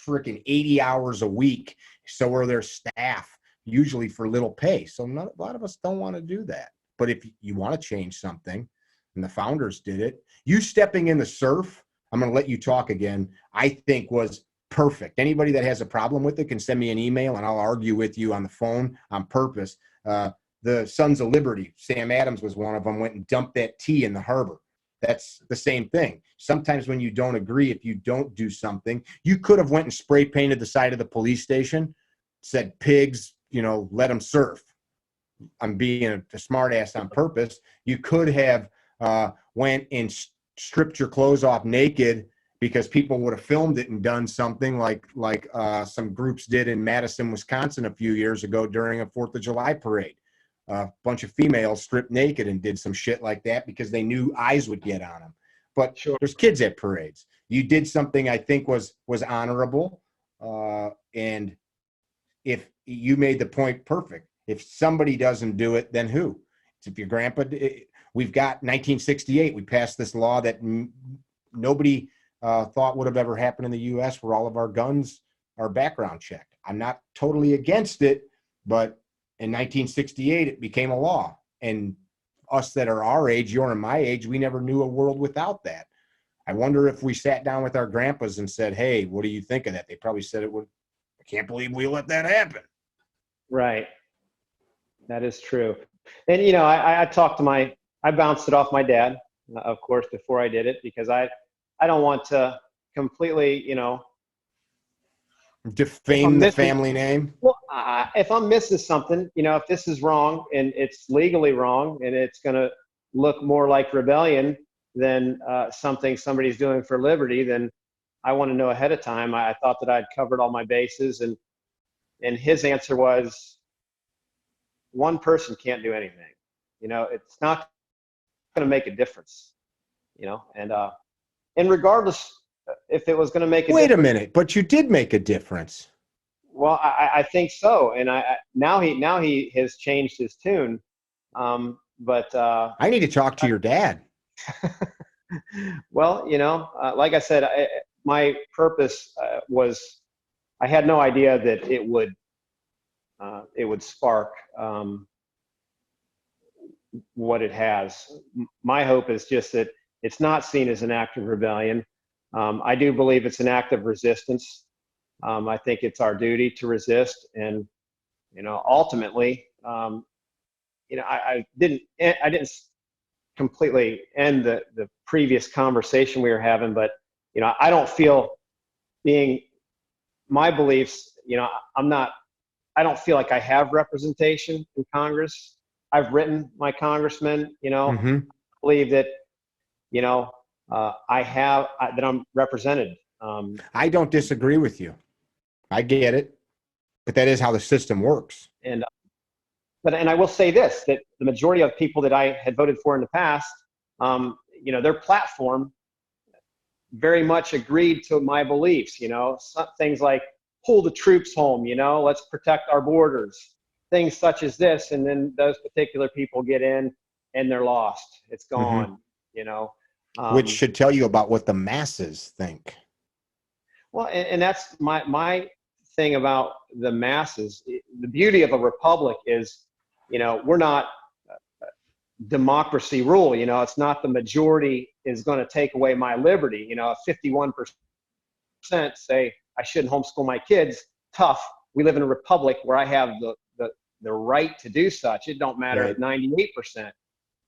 freaking 80 hours a week. So are their staff, usually for little pay. So a lot of us don't want to do that. But if you want to change something, and the founders did it, you stepping in the surf, I'm going to let you talk again, I think was perfect. Anybody that has a problem with it can send me an email and I'll argue with you on the phone on purpose. The Sons of Liberty, Sam Adams was one of them, went and dumped that tea in the harbor. That's the same thing. Sometimes when you don't agree, if you don't do something, you could have went and spray painted the side of the police station, said pigs, let them surf. I'm being a smart ass on purpose. You could have went and stripped your clothes off naked because people would have filmed it and done something like some groups did in Madison, Wisconsin a few years ago during a 4th of July parade. A bunch of females stripped naked and did some shit like that because they knew eyes would get on them. But sure, there's kids at parades. You did something I think was honorable. And if you made the point perfect, if somebody doesn't do it, then who? If your grandpa, we've got 1968, we passed this law that nobody thought would have ever happened in the U.S. where all of our guns are background checked. I'm not totally against it, but in 1968, it became a law. And us that are our age, you're my age, we never knew a world without that. I wonder if we sat down with our grandpas and said, hey, what do you think of that? They probably said it would, I can't believe we let that happen. Right. That is true. And, I talked to I bounced it off my dad, of course, before I did it, because I don't want to completely, defame the family name. Well, if I'm missing something, if this is wrong and it's legally wrong and it's going to look more like rebellion than something somebody's doing for liberty, then I want to know ahead of time. I thought that I'd covered all my bases, and his answer was, one person can't do anything. It's not going to make a difference. And regardless if it was going to make a difference. Wait a minute, but you did make a difference. Well, I think so, and now he has changed his tune. But I need to talk to your dad. Well, like I said, my purpose was, I had no idea that it would spark what it has. My hope is just that it's not seen as an act of rebellion. I do believe it's an act of resistance. I think it's our duty to resist, and ultimately, I didn't completely end the previous conversation we were having, but I don't feel being my beliefs. I don't feel like I have representation in Congress. I've written my congressman. Mm-hmm. Believe that that I'm represented. I don't disagree with you. I get it, but that is how the system works. And I will say this, that the majority of people that I had voted for in the past, their platform very much agreed to my beliefs. Some things like pull the troops home, let's protect our borders, things such as this. And then those particular people get in and they're lost. It's gone, Which should tell you about what the masses think. Well, and that's my thing about the masses. The beauty of a republic is, we're not democracy rule. It's not the majority is going to take away my liberty. 51% say I shouldn't homeschool my kids. Tough. We live in a republic where I have the right to do such. It don't matter at 98%.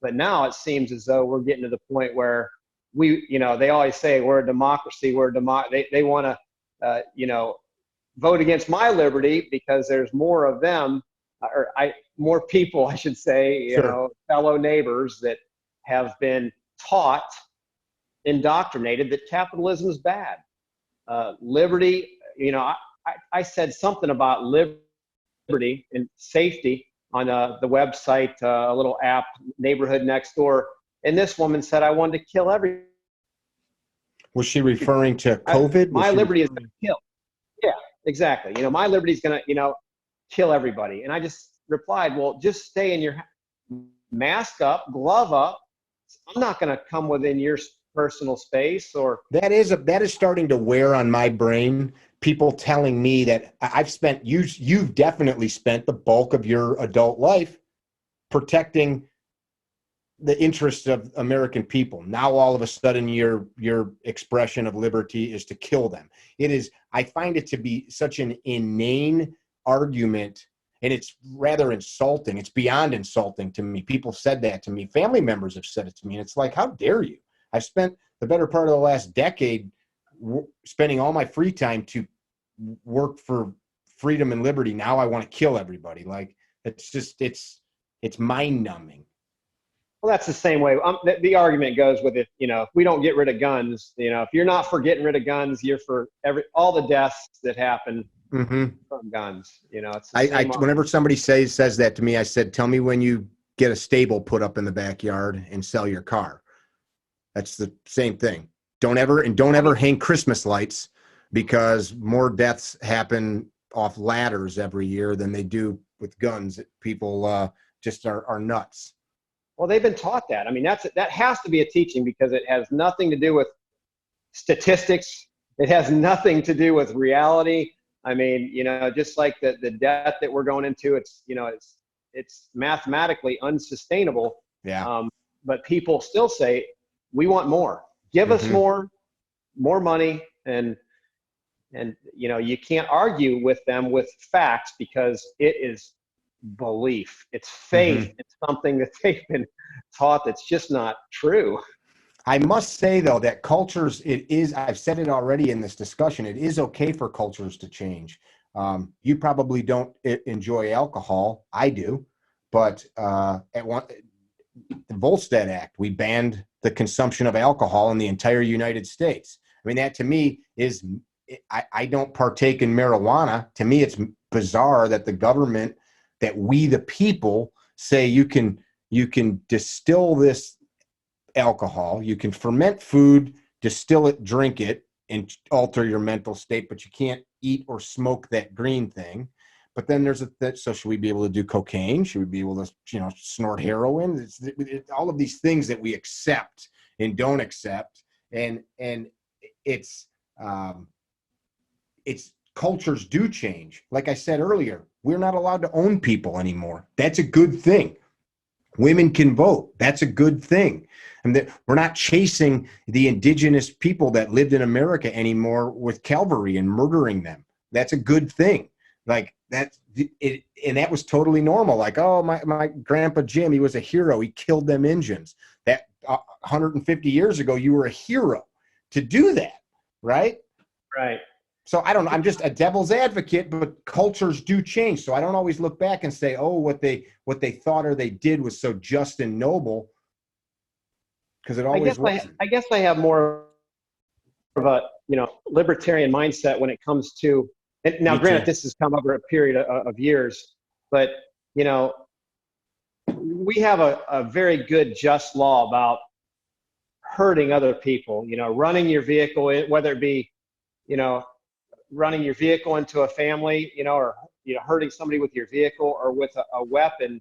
But now it seems as though we're getting to the point where they always say we're a democracy. They want to, vote against my liberty because there's more of them, more people, I should say, Sure. fellow neighbors that have been taught, indoctrinated that capitalism is bad. Liberty, I said something about liberty and safety on the website, a little app, Neighborhood Next Door. And this woman said I wanted to kill everybody. Was she referring to COVID? My liberty is going to kill. Yeah, exactly. My liberty is going to, kill everybody. And I just replied, well, just stay in your mask up, glove up. I'm not going to come within your personal space. Or that is starting to wear on my brain. People telling me that you've definitely spent the bulk of your adult life protecting the interests of American people. Now, all of a sudden, your expression of liberty is to kill them. I find it to be such an inane argument, and it's rather insulting. It's beyond insulting to me. People said that to me. Family members have said it to me. And it's like, how dare you? I've spent the better part of the last decade spending all my free time to work for freedom and liberty. Now I want to kill everybody. Like, it's mind numbing. Well, that's the same way. The argument goes with it. If we don't get rid of guns, if you're not for getting rid of guns, you're for all the deaths that happen from guns. It's the same whenever somebody says that to me, I said, tell me when you get a stable put up in the backyard and sell your car. That's the same thing. Don't ever hang Christmas lights, because more deaths happen off ladders every year than they do with guns. People just are nuts. Well, they've been taught that. I mean, that has to be a teaching, because it has nothing to do with statistics. It has nothing to do with reality. I mean, just like the debt that we're going into, it's mathematically unsustainable. Yeah. But people still say, we want more. Give us more money, and you can't argue with them with facts, because it is belief. It's faith. It's something that they've been taught that's just not true. I must say, though, that cultures, I've said it already in this discussion, it is okay for cultures to change. You probably don't enjoy alcohol. I do. But the Volstead Act, we banned the consumption of alcohol in the entire United States. I mean, that to me is, I don't partake in marijuana. To me, it's bizarre that the government, that we the people say you can distill this alcohol, you can ferment food, distill it, drink it, and alter your mental state, but you can't eat or smoke that green thing. But then there's so should we be able to do cocaine? Should we be able to, snort heroin? All of these things that we accept and don't accept. And it's cultures do change. Like I said earlier, we're not allowed to own people anymore. That's a good thing. Women can vote. That's a good thing. And that we're not chasing the indigenous people that lived in America anymore with cavalry and murdering them. That's a good thing. Like that, and that was totally normal. Like, oh, my grandpa Jim, he was a hero. He killed them Indians. That 150 years ago, you were a hero to do that, right? Right. So I don't know. I'm just a devil's advocate, but cultures do change. So I don't always look back and say, oh, what they thought or they did was so just and noble, because it always wasn't. I guess I have more of a libertarian mindset when it comes to. And now, granted, this has come over a period of years, but we have a very good, just law about hurting other people. Running your vehicle, whether it be running your vehicle into a family, or hurting somebody with your vehicle or with a weapon.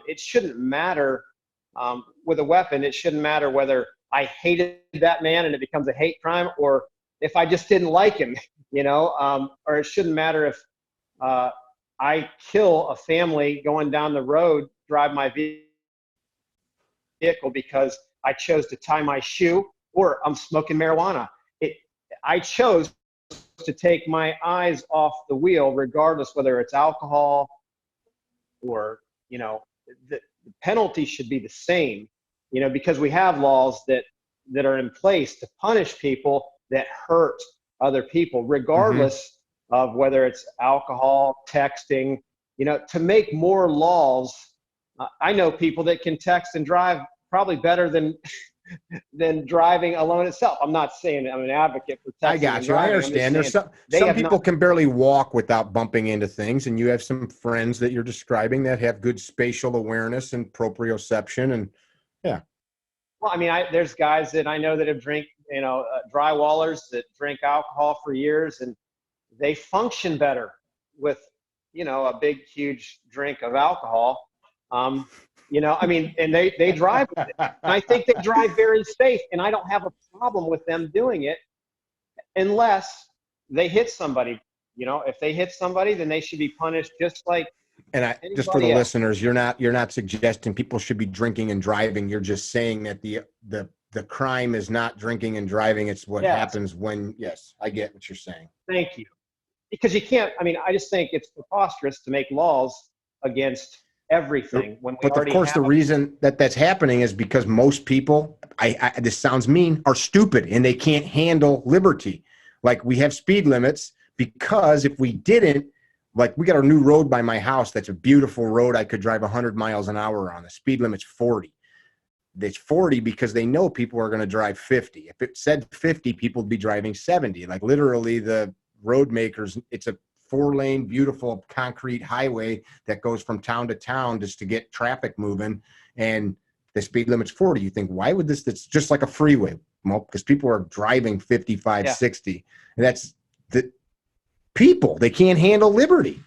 It shouldn't matter. With a weapon, it shouldn't matter whether I hated that man and it becomes a hate crime, or if I just didn't like him, or it shouldn't matter if I kill a family going down the road, drive my vehicle because I chose to tie my shoe, or I'm smoking marijuana. I chose to take my eyes off the wheel, regardless whether it's alcohol or, the penalty should be the same, because we have laws that are in place to punish people that hurt other people, regardless of whether it's alcohol, texting, to make more laws. I know people that can text and drive probably better than driving alone itself. I'm not saying I'm an advocate for texting. I got you. I understand. There's some people can barely walk without bumping into things, and you have some friends that you're describing that have good spatial awareness and proprioception, and yeah. Well, I mean, there's guys that I know that have drywallers that drink alcohol for years, and they function better with, a big, huge drink of alcohol. I mean, and they drive with it. And I think they drive very safe, and I don't have a problem with them doing it unless they hit somebody. If they hit somebody, then they should be punished just like. And just for the listeners, you're not suggesting people should be drinking and driving. You're just saying that the crime is not drinking and driving. It's what happens when. Yes, I get what you're saying. Thank you. Because you can't. I mean, I just think it's preposterous to make laws against everything when we but of course the reason that's happening is because most people, this sounds mean, are stupid and they can't handle liberty. Like, we have speed limits because if we didn't, like, we got a new road by my house that's a beautiful road. I could drive 100 miles an hour on. The speed limit's 40. It's 40 because they know people are going to drive 50. If it said 50, people would be driving 70. Like, literally, the road makers, it's a 4-lane, beautiful concrete highway that goes from town to town just to get traffic moving, and the speed limit's 40. You think, why would this? It's just like a freeway. Well, because people are driving 55, 60. And that's the people. They can't handle liberty.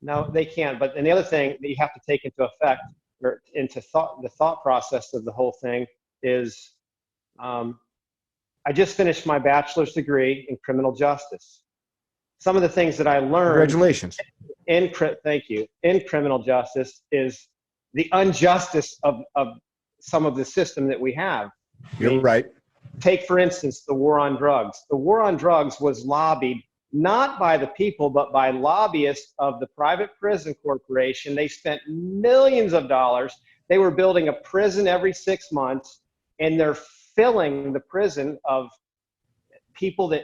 No, they can't. But and the other thing that you have to take into effect, or into the thought process of the whole thing is, I just finished my bachelor's degree in criminal justice. Some of the things that I learned. Congratulations. Thank you. In criminal justice is the injustice of some of the system that we have. You're right. Take, for instance, the war on drugs. The war on drugs was lobbied not by the people, but by lobbyists of the private prison corporation. They spent millions of dollars. They were building a prison every 6 months, and they're filling the prison of people that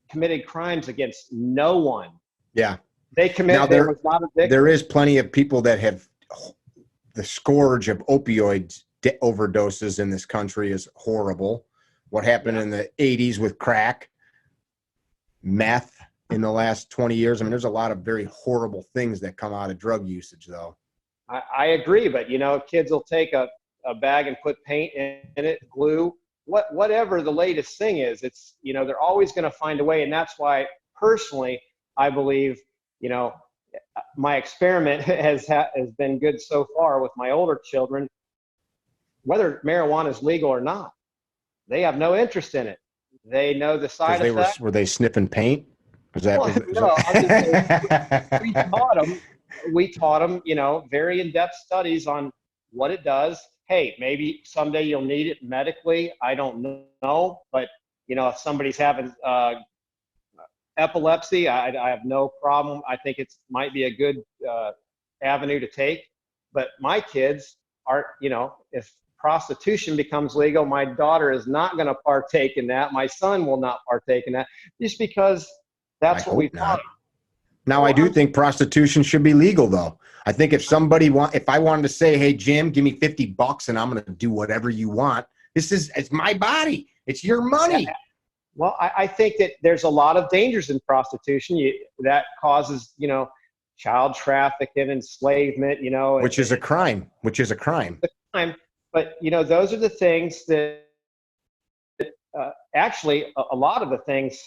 committed crimes against no one. Yeah. They committed. There was not a victim. There is plenty of people that have the scourge of opioid overdoses in this country is horrible. What happened in the 80s with crack, meth in the last 20 years. I mean, there's a lot of very horrible things that come out of drug usage, though. I agree, but kids will take a bag and put paint in it, glue, whatever the latest thing is. It's they're always going to find a way, and that's why personally I believe my experiment has been good so far with my older children. whether marijuana is legal or not. They have no interest in it. They know the side effects. Were they sniffing paint? Was that, Well, no, I'm just saying, we taught them, you know, very in-depth studies on what it does. Hey, maybe someday you'll need it medically. I don't know, but you know, if somebody's having epilepsy, I have no problem. I think it might be a good avenue to take. But my kids are, you know, if prostitution becomes legal, my daughter is not going to partake in that. My son will not partake in that, just because that's what we taught them. Now, I do think prostitution should be legal, though. I think if I wanted to say, hey, Jim, give me $50 and I'm going to do whatever you want. It's my body. It's your money. Yeah. Well, I think that there's a lot of dangers in prostitution that causes, you know, child trafficking, enslavement, you know. Which is a crime. But, you know, those are the things that actually a lot of the things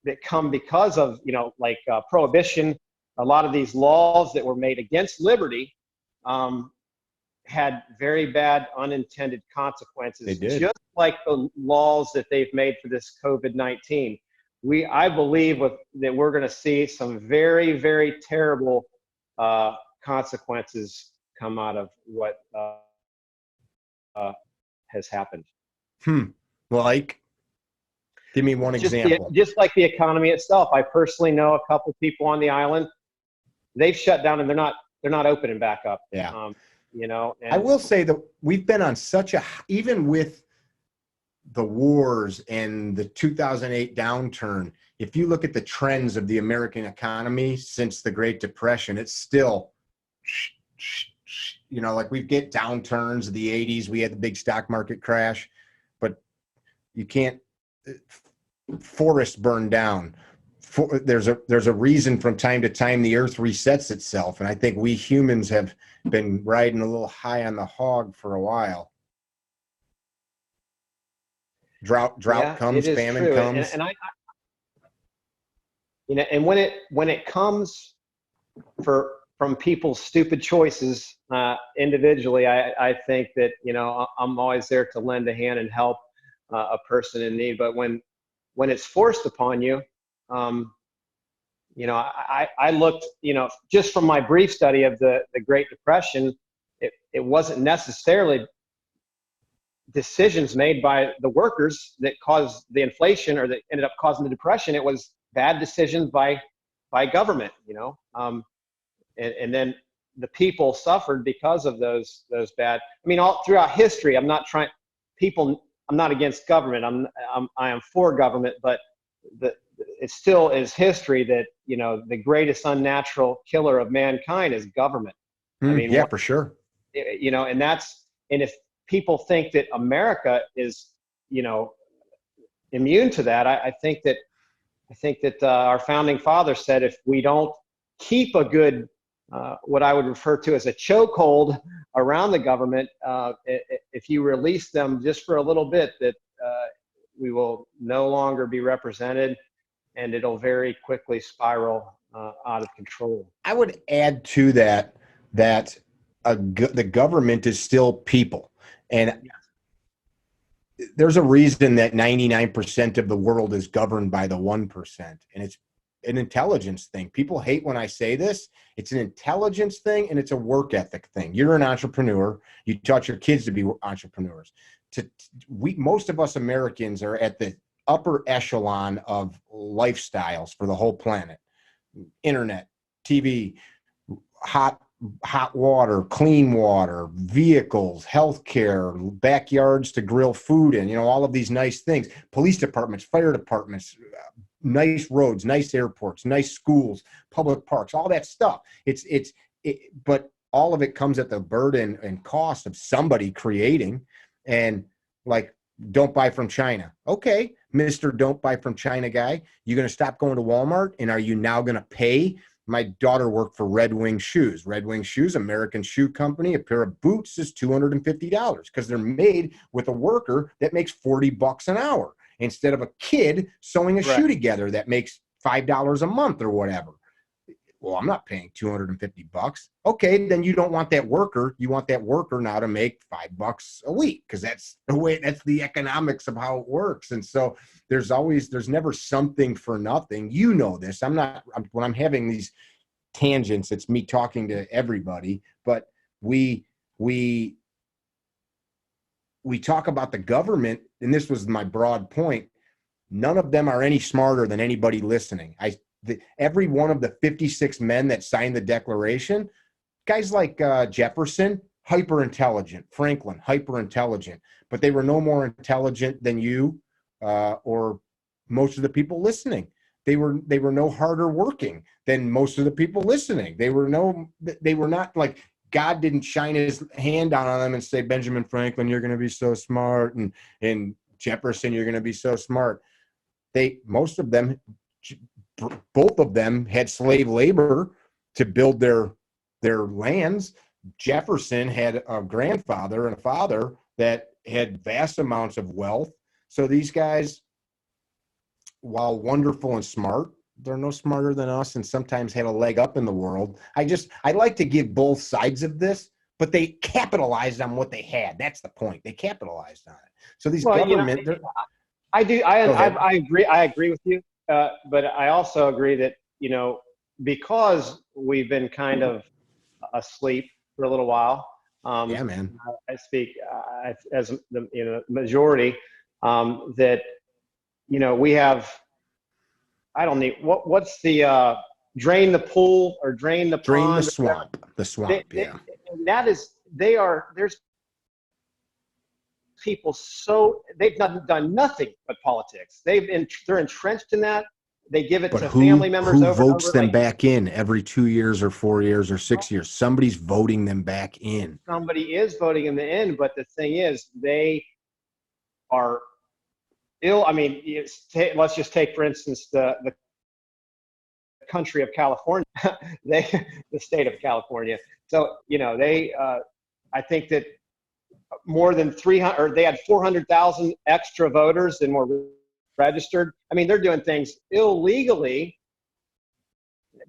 that come because of, you know, like prohibition, a lot of these laws that were made against liberty had very bad unintended consequences. They did. Just like the laws that they've made for this COVID-19. I believe that we're going to see some very, very terrible consequences come out of what has happened. Like, give me one example. Just like the economy itself. I personally know a couple people on the island. They've shut down and they're not opening back up. Yeah. You know, and I will say that we've been on even with the wars and the 2008 downturn, if you look at the trends of the American economy since the Great Depression, it's still, you know, like we get downturns of the 80s. We had the big stock market crash, but you can't, forest burned down. There's a reason from time to time the earth resets itself. And I think we humans have been riding a little high on the hog for a while. Drought comes, famine comes. And I, you know, and when it comes from people's stupid choices individually, I think that, you know, I'm always there to lend a hand and help a person in need. But when it's forced upon you, you know, I looked, you know, just from my brief study of the Great Depression, it wasn't necessarily decisions made by the workers that caused the inflation or that ended up causing the depression. It was bad decisions by government, you know, and then the people suffered because of those bad. I mean, all throughout history, I'm not against government. I am for government, but it still is history that, you know, the greatest unnatural killer of mankind is government. I mean, yeah, for sure. You know, and if people think that America is, you know, immune to that, I think that our founding fathers said, if we don't keep a good, what I would refer to as a chokehold around the government, if you release them just for a little bit, that we will no longer be represented, and it'll very quickly spiral out of control. I would add to that the government is still people. And there's a reason that 99% of the world is governed by the 1%. And it's an intelligence thing. People hate when I say this. It's an intelligence thing, and it's a work ethic thing. You're an entrepreneur. You taught your kids to be entrepreneurs. Most of us Americans are at the upper echelon of lifestyles for the whole planet. Internet, TV, hot water, clean water, vehicles, healthcare, backyards to grill food in, you know, all of these nice things, police departments, fire departments, nice roads, nice airports, nice schools, public parks, all that stuff. But all of it comes at the burden and cost of somebody creating. And like, don't buy from China. Okay, Mr. Don't buy from China guy, you going to stop going to Walmart? And are you now going to pay? My daughter worked for Red Wing Shoes. Red Wing Shoes, American shoe company. A pair of boots is $250 because they're made with a worker that makes $40 an hour instead of a kid sewing a shoe together that makes $5 a month or whatever. Well, I'm not paying $250. Okay, then you don't want that worker. You want that worker now to make $5 a week, because that's the way, that's the economics of how it works. And so there's never something for nothing. You know this. When I'm having these tangents, it's me talking to everybody, but we talk about the government, and this was my broad point. None of them are any smarter than anybody listening. Every one of the 56 men that signed the Declaration, guys like Jefferson, hyper intelligent, Franklin, hyper intelligent, but they were no more intelligent than you or most of the people listening. They were no harder working than most of the people listening. They were not like, God didn't shine his hand on them and say, Benjamin Franklin, you're going to be so smart, and Jefferson, you're going to be so smart. Most of them, both of them had slave labor to build their lands. Jefferson had a grandfather and a father that had vast amounts of wealth. So these guys, while wonderful and smart, they're no smarter than us, and sometimes had a leg up in the world. I like to give both sides of this, but they capitalized on what they had. That's the point. They capitalized on it. So these government, I do. I agree. I agree with you. But I also agree that, because we've been kind of asleep for a little while. Yeah, man. I speak as the majority, that, we have, I don't need, what's the, drain the pool or drain the pond. The swamp. Yeah. And there's people, they've done nothing but politics. They're entrenched in that. They give it to family members. Who votes them back in every 2 years or 4 years or 6 years? Somebody's voting them back in. Somebody is voting them in, but the thing is, they are ill. I mean, let's just take, for instance, the country of California, the state of California. So, I think that more than 300, or they had 400,000 extra voters than were registered. I mean, they're doing things illegally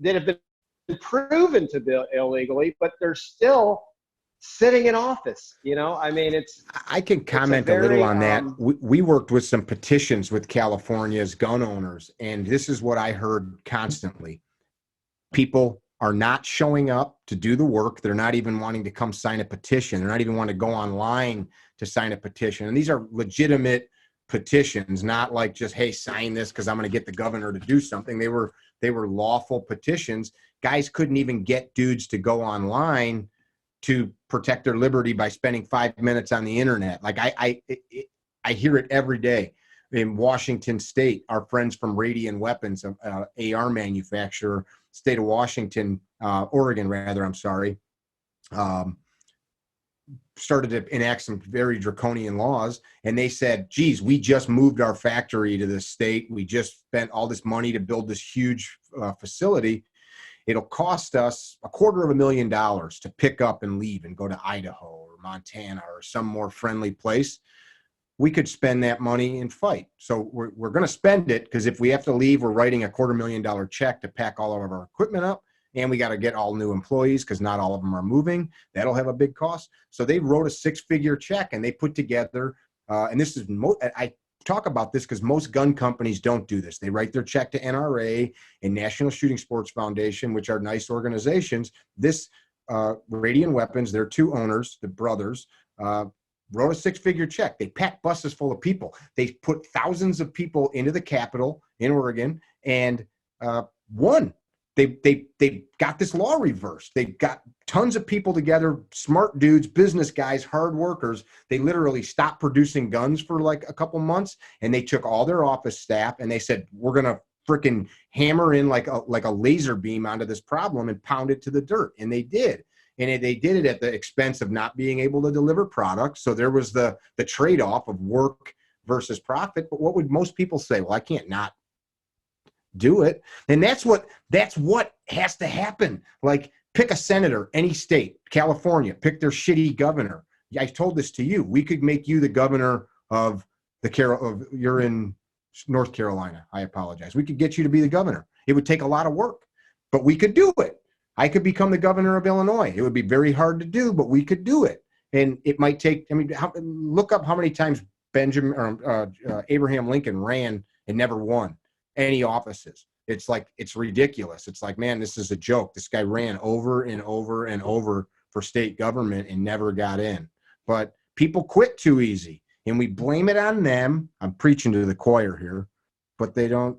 that have been proven to be illegally, but they're still sitting in office. I mean, I can comment a little on that. We worked with some petitions with California's gun owners, and this is what I heard constantly. People are not showing up to do the work. They're not even wanting to come sign a petition. They're not even wanting to go online to sign a petition. And these are legitimate petitions, not like just, hey, sign this because I'm going to get the governor to do something. They were lawful petitions. Guys couldn't even get dudes to go online to protect their liberty by spending 5 minutes on the internet. Like I hear it every day. In Washington State, our friends from Radiant Weapons, AR manufacturer, state of Washington, Oregon, rather, I'm sorry, started to enact some very draconian laws. And they said, geez, we just moved our factory to this state. We just spent all this money to build this huge facility. It'll cost us $250,000 to pick up and leave and go to Idaho or Montana or some more friendly place. We could spend that money and fight. So we're going to spend it, because if we have to leave, we're writing a $250,000 check to pack all of our equipment up, and we got to get all new employees because not all of them are moving. That'll have a big cost. So they wrote a 6-figure check, and they put together, and this is, I talk about this because most gun companies don't do this. They write their check to NRA and National Shooting Sports Foundation, which are nice organizations. This Radiant Weapons, their two owners, the brothers, wrote a 6-figure check. They packed buses full of people. They put thousands of people into the Capitol in Oregon and won. They got this law reversed. They got tons of people together, smart dudes, business guys, hard workers. They literally stopped producing guns for like a couple months, and they took all their office staff and they said, we're going to freaking hammer in like a laser beam onto this problem and pound it to the dirt. And they did. And they did it at the expense of not being able to deliver products. So there was the trade-off of work versus profit. But what would most people say? Well, I can't not do it. And that's what has to happen. Like, pick a senator, any state, California, pick their shitty governor. I told this to you. We could make you the governor of you're in North Carolina. I apologize. We could get you to be the governor. It would take a lot of work. but we could do it. I could become the governor of Illinois. It would be very hard to do, but we could do it. And it might take, I mean, look up how many times Abraham Lincoln ran and never won any offices. It's like, it's ridiculous. It's like, man, this is a joke. This guy ran over and over and over for state government and never got in. But people quit too easy, and we blame it on them. I'm preaching to the choir here, but they don't.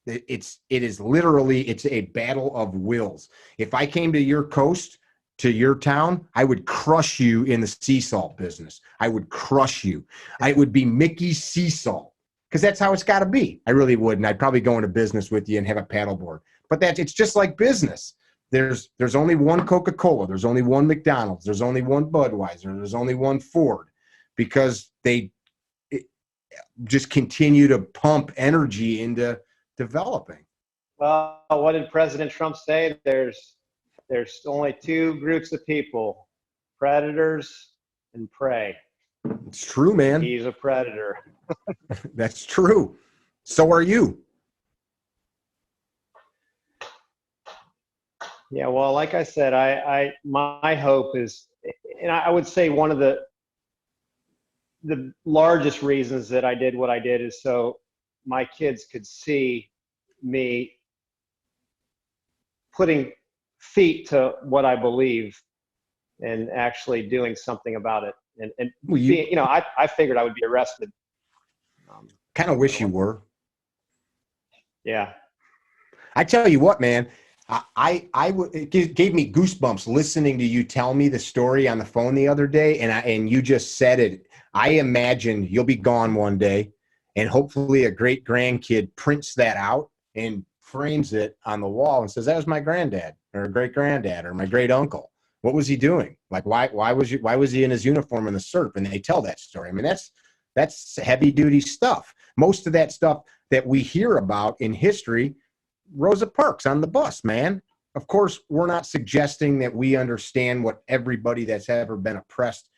It is literally, it's a battle of wills. If I came to your coast, to your town, I would crush you in the sea salt business. I would crush you. I would be Mickey's Sea Salt, because that's how it's got to be. I really would. And I'd probably go into business with you and have a paddleboard. But it's just like business. There's only one Coca-Cola. There's only one McDonald's. There's only one Budweiser. There's only one Ford, because they just continue to pump energy into developing. Well, what did President Trump say? There's only two groups of people: predators and prey. It's true, man. He's a predator. That's true. So are you. Yeah, well, like I said, my hope is, and I would say one of the largest reasons that I did what I did is so my kids could see me putting feet to what I believe and actually doing something about it. And I figured I would be arrested. Kind of wish you were. Yeah. I tell you what, man, it gave me goosebumps listening to you tell me the story on the phone the other day. And you just said it. I imagine you'll be gone one day, and hopefully a great grandkid prints that out and frames it on the wall and says, that was my granddad or great granddad or my great uncle. What was he doing? Like, why was he in his uniform in the surf? And they tell that story. I mean, that's heavy duty stuff. Most of that stuff that we hear about in history, Rosa Parks on the bus, man. Of course, we're not suggesting that we understand what everybody that's ever been oppressed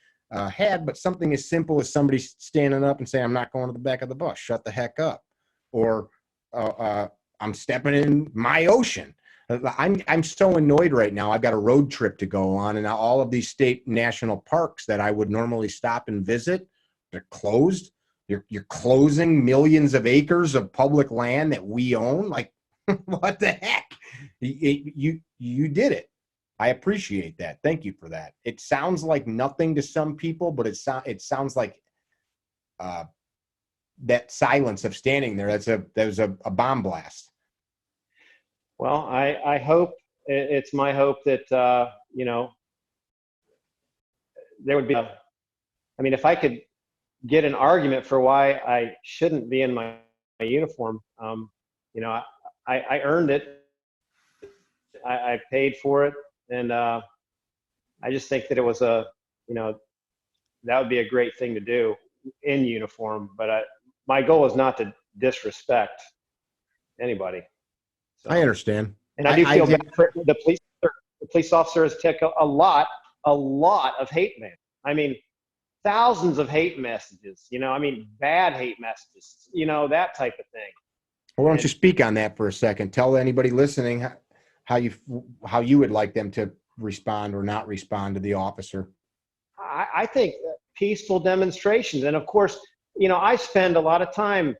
had, but something as simple as somebody standing up and saying, I'm not going to the back of the bus, shut the heck up. Or I'm stepping in my ocean. I'm so annoyed right now. I've got a road trip to go on, and all of these state national parks that I would normally stop and visit, they're closed. You're closing millions of acres of public land that we own. Like, what the heck? You did it. I appreciate that. Thank you for that. It sounds like nothing to some people, but it sounds like that silence of standing there. That was a bomb blast. Well, I hope, it's my hope that there would be if I could get an argument for why I shouldn't be in my uniform, I earned it. I paid for it. And I just think that it was that would be a great thing to do in uniform. But my goal is not to disrespect anybody. So, I understand. And I do feel bad for the police. The police officers take a lot of hate mail. I mean, thousands of hate messages. Bad hate messages. That type of thing. Well, why don't you speak on that for a second? Tell anybody listening how you would like them to respond or not respond to the officer. I think peaceful demonstrations. And of course, I spend a lot of time,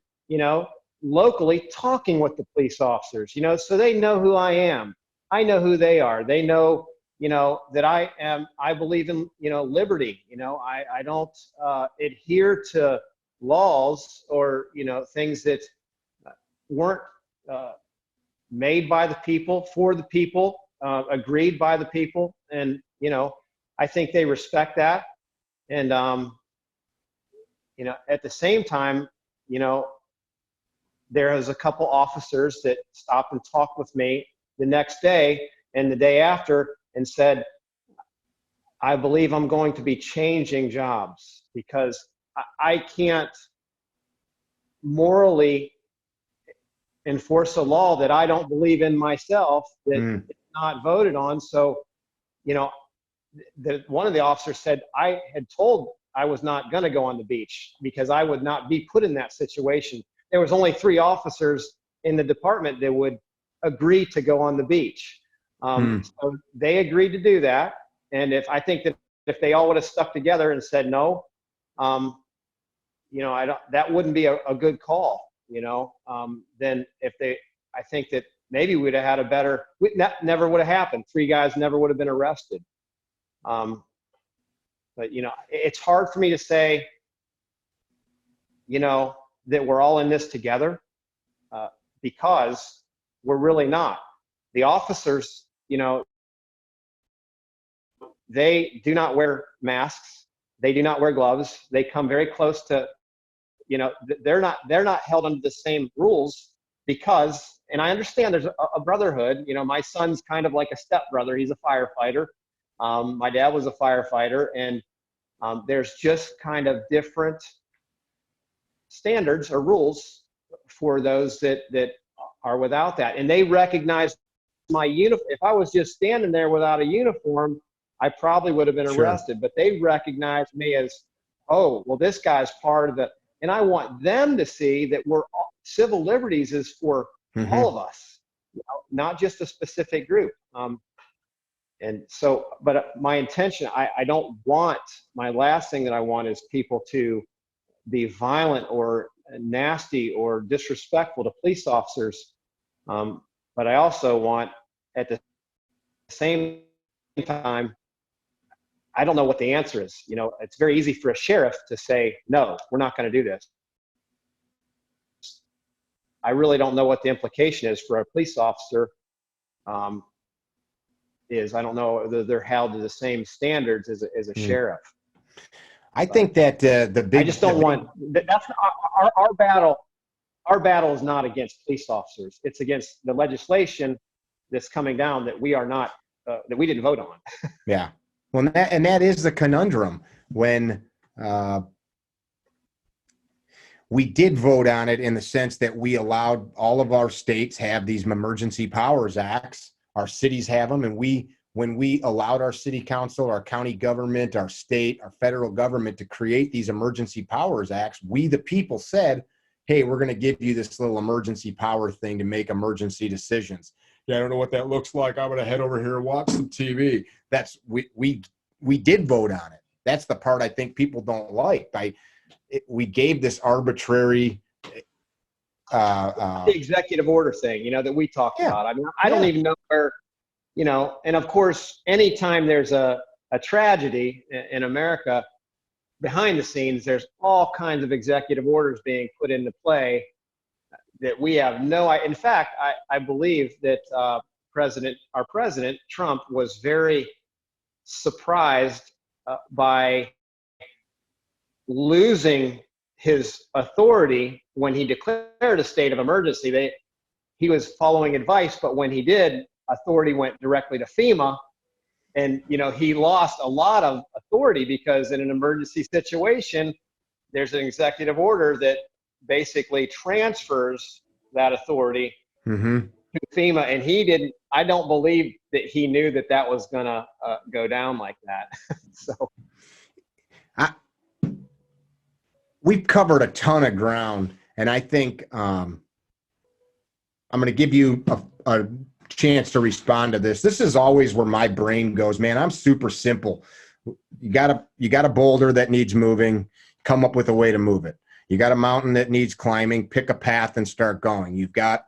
locally talking with the police officers, so they know who I am. I know who they are. They know, that I believe in, liberty. I don't adhere to laws or, things that weren't made by the people, for the people, agreed by the people. And, I think they respect that. And, at the same time, there was a couple officers that stopped and talked with me the next day and the day after and said, I believe I'm going to be changing jobs because I can't morally enforce a law that I don't believe in myself, that it's not voted on. So, one of the officers said, I had told I was not going to go on the beach because I would not be put in that situation. There was only 3 officers in the department that would agree to go on the beach. So they agreed to do that. And I think that if they all would have stuck together and said no, that wouldn't be a good call, then I think that maybe we'd have had that never would have happened. 3 guys never would have been arrested. But, it's hard for me to say, that we're all in this together, because we're really not. The officers, they do not wear masks. They do not wear gloves. They come very close to, they're not held under the same rules because, and I understand there's a brotherhood. My son's kind of like a stepbrother. He's a firefighter. My dad was a firefighter, and there's just kind of different standards or rules for those that are without that. And they recognize my uniform. If I was just standing there without a uniform, I probably would have been arrested. But they recognize me as, oh, well, this guy's part of the, and I want them to see that civil liberties is for all of us, not just a specific group. And so, but my intention, I don't want, my last thing that I want is people to be violent or nasty or disrespectful to police officers. But I also want, at the same time, I don't know what the answer is. It's very easy for a sheriff to say, no, we're not going to do this. I really don't know what the implication is for a police officer. I don't know whether they're held to the same standards as a sheriff. I think that I just don't want, that's our battle. Our battle is not against police officers. It's against the legislation that's coming down that we are not, that we didn't vote on. Yeah. Well, that is the conundrum. When we did vote on it, in the sense that we allowed all of our states have these emergency powers acts. Our cities have them. And when we allowed our city council, our county government, our state, our federal government to create these emergency powers acts, we, the people, said, hey, we're going to give you this little emergency power thing to make emergency decisions. Yeah, I don't know what that looks like. I'm going to head over here and watch some TV. That's, we did vote on it. That's the part I think people don't like. We gave this arbitrary the executive order thing, that we talked about. I mean, I don't even know where, and of course, anytime there's a tragedy in America, behind the scenes, there's all kinds of executive orders being put into play that we have in fact, I believe that our president, Trump, was very surprised by losing his authority when he declared a state of emergency. He was following advice, but when he did, authority went directly to FEMA. And, he lost a lot of authority because in an emergency situation, there's an executive order that basically transfers that authority to FEMA. And I don't believe that he knew that was going to go down like that. So we've covered a ton of ground, and I think I'm going to give you a chance to respond to this. This is always where my brain goes, man. I'm super simple. You got a boulder that needs moving, come up with a way to move it. You got a mountain that needs climbing, pick a path and start going. You've got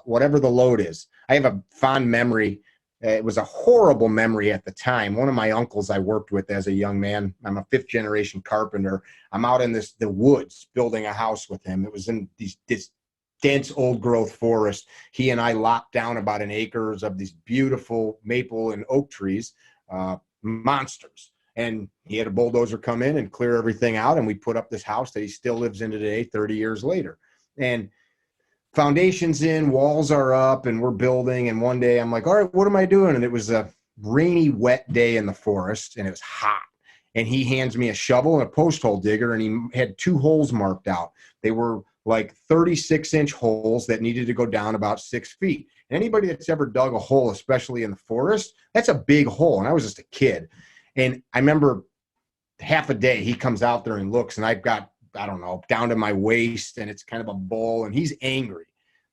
whatever the load is. I have a fond memory. It was a horrible memory at the time. One of my uncles I worked with as a young man, I'm a 5th generation carpenter. I'm out in the woods building a house with him. It was in this dense old growth forest. He and I lopped down about an acre of these beautiful maple and oak trees, monsters. And he had a bulldozer come in and clear everything out. And we put up this house that he still lives in today, 30 years later. And foundations in, walls are up, and we're building. And one day I'm like, all right, what am I doing? And it was a rainy, wet day in the forest, and it was hot. And he hands me a shovel and a post hole digger, and he had 2 holes marked out. They were like 36-inch holes that needed to go down about 6 feet. And anybody that's ever dug a hole, especially in the forest, that's a big hole. And I was just a kid. And I remember half a day he comes out there and looks, and I've got, I don't know, down to my waist, and it's kind of a bowl, and he's angry.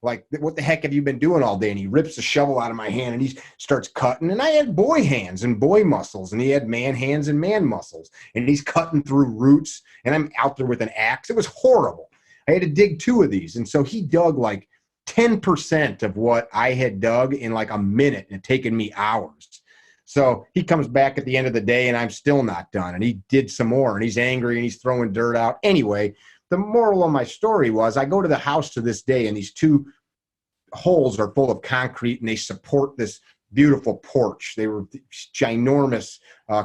Like, what the heck have you been doing all day? And he rips the shovel out of my hand and he starts cutting. And I had boy hands and boy muscles, and he had man hands and man muscles. And he's cutting through roots, and I'm out there with an axe. It was horrible. I had to dig 2 of these. And so he dug like 10% of what I had dug in like a minute, and it taken me hours. So he comes back at the end of the day, and I'm still not done. And he did some more, and he's angry, and he's throwing dirt out. Anyway, the moral of my story was I go to the house to this day, and these 2 holes are full of concrete, and they support this beautiful porch. They were ginormous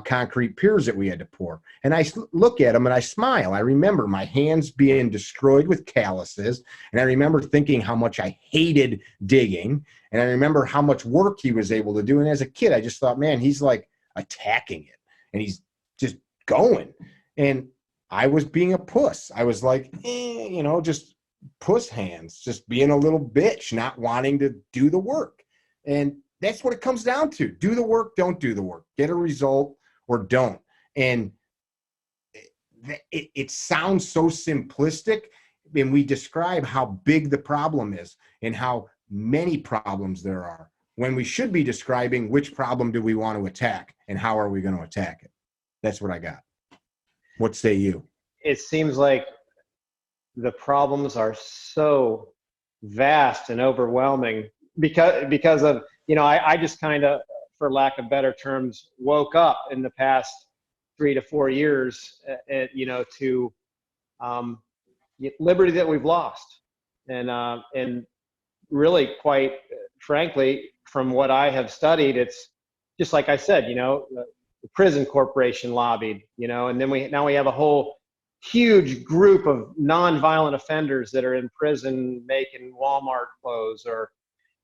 concrete piers that we had to pour. And I look at them and I smile. I remember my hands being destroyed with calluses. And I remember thinking how much I hated digging. And I remember how much work he was able to do. And as a kid, I just thought, man, he's like attacking it, and he's just going. And I was being a puss. I was like, just puss hands, just being a little bitch, not wanting to do the work. And that's what it comes down to. Do the work, don't do the work. Get a result or don't. And it sounds so simplistic, and we describe how big the problem is and how many problems there are, when we should be describing which problem do we want to attack and how are we going to attack it. That's what I got. What say you? It seems like the problems are so vast and overwhelming because of, I just kind of, for lack of better terms, woke up in the past 3 to 4 years, to liberty that we've lost. And really, quite frankly, from what I have studied, it's just like I said, the prison corporation lobbied, and then now we have a whole huge group of nonviolent offenders that are in prison making Walmart clothes, or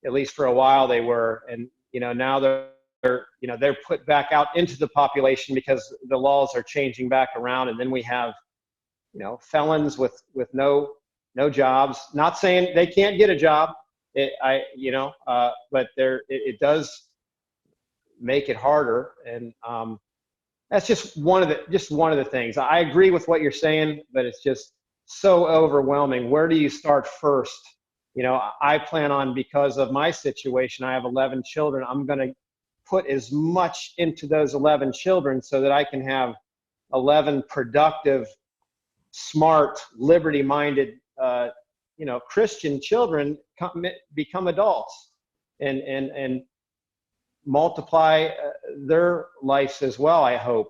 at least for a while they were. And, now they're put back out into the population because the laws are changing back around. And then we have, felons with no jobs, not saying they can't get a job. But it does make it harder. And, that's just one of the things. I agree with what you're saying, but it's just so overwhelming. Where do you start first? I plan on, because of my situation, I have 11 children. I'm going to put as much into those 11 children so that I can have 11 productive, smart, liberty-minded, Christian children become adults and multiply their lives as well, I hope.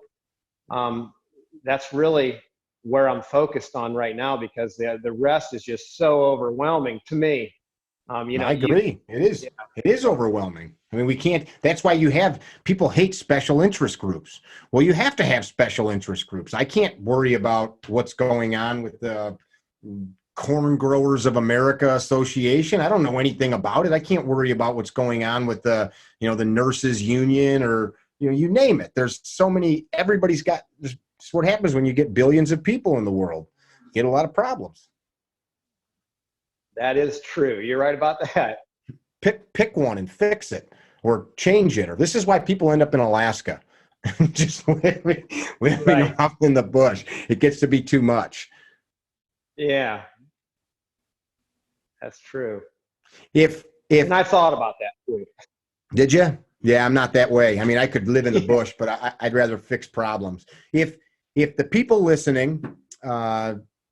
That's really where I'm focused on right now, because the rest is just so overwhelming to me. I agree. It is overwhelming. I mean, we can't, that's why people hate special interest groups. Well, you have to have special interest groups. I can't worry about what's going on with the Corn Growers of America Association. I don't know anything about it. I can't worry about what's going on with the nurses union, or, you name it. There's so many, it's what happens when you get billions of people in the world. You get a lot of problems. That is true. You're right about that. Pick one and fix it, or change it. Or this is why people end up in Alaska, just living Right. off in the bush. It gets to be too much. Yeah, that's true. If And I thought about that too. Did you? Yeah, I'm not that way. I mean, I could live in the bush, but I'd rather fix problems. If the people listening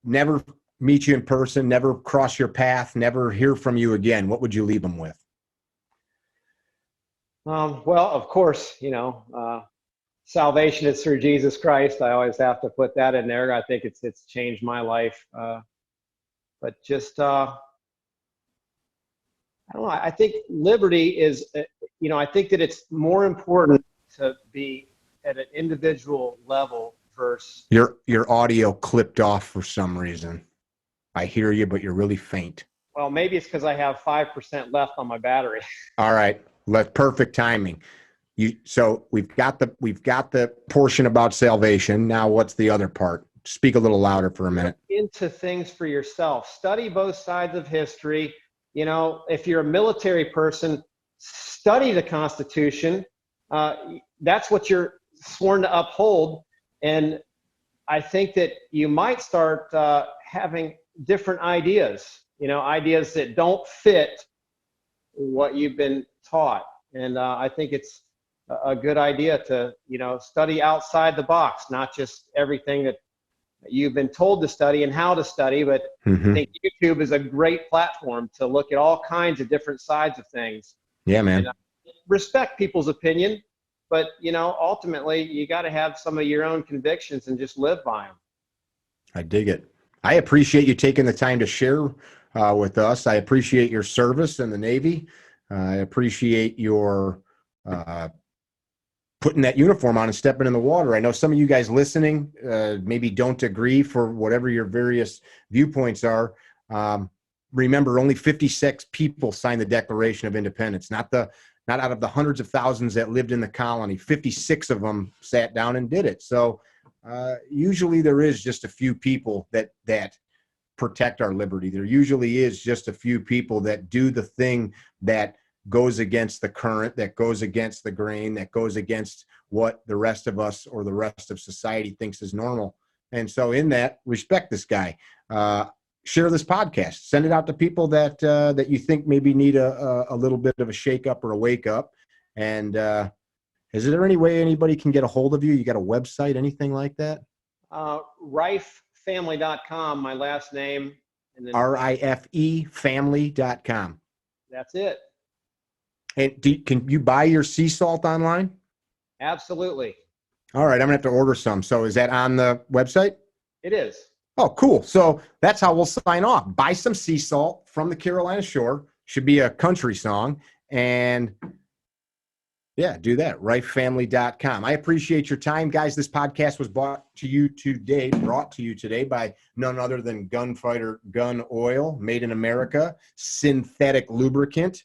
never meet you in person, never cross your path, never hear from you again, what would you leave them with? Well, of course, salvation is through Jesus Christ. I always have to put that in there. I think it's changed my life. But just, I don't know. I think liberty is, I think that it's more important to be at an individual level versus. Your audio clipped off for some reason. I hear you, but you're really faint. Well, maybe it's because I have 5% left on my battery. All right. Perfect timing. So we've got the portion about salvation. Now what's the other part? Speak a little louder for a minute. Into things for yourself. Study both sides of history. If you're a military person, study the Constitution. That's what you're sworn to uphold. And I think that you might start having different ideas. ideas that don't fit what you've been taught. And I think it's a good idea to, study outside the box, not just everything that you've been told to study and how to study, but I think YouTube is a great platform to look at all kinds of different sides of things. Yeah, man. And respect people's opinion, but, ultimately you got to have some of your own convictions and just live by them. I dig it. I appreciate you taking the time to share with us. I appreciate your service in the Navy. I appreciate your putting that uniform on and stepping in the water. I know some of you guys listening maybe don't agree for whatever your various viewpoints are. Remember, only 56 people signed the Declaration of Independence, not out of the hundreds of thousands that lived in the colony. 56 of them sat down and did it. So usually there is just a few people that protect our liberty. There usually is just a few people that do the thing that goes against the current, that goes against the grain, that goes against what the rest of us or the rest of society thinks is normal. And so in that, respect this guy. Share this podcast. Send it out to people that you think maybe need a little bit of a shake up or a wake up. And is there any way anybody can get a hold of you? You got a website, anything like that? Rifefamily.com, my last name. And then RIFE family.com. That's it. And can you buy your sea salt online? Absolutely. All right, I'm gonna have to order some. So is that on the website? It is. Oh, cool. So that's how we'll sign off. Buy some sea salt from the Carolina shore. Should be a country song. And yeah, do that. Rifefamily.com. I appreciate your time, guys. This podcast was brought to you today by none other than Gunfighter Gun Oil, made in America, synthetic lubricant.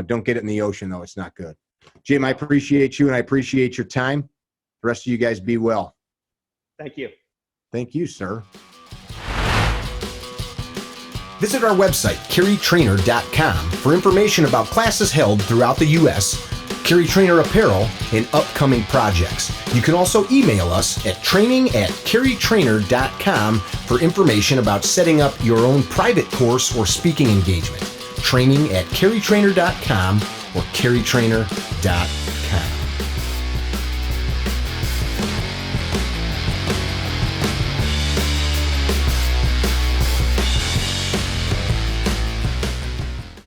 Don't get it in the ocean, though. It's not good. Jim, I appreciate you, and I appreciate your time. The rest of you guys be well. Thank you. Thank you, sir. Visit our website, CarryTrainer.com, for information about classes held throughout the U.S., CarryTrainer apparel, and upcoming projects. You can also email us at training@CarryTrainer.com for information about setting up your own private course or speaking engagement. Training@CarryTrainer.com or CarryTrainer.com.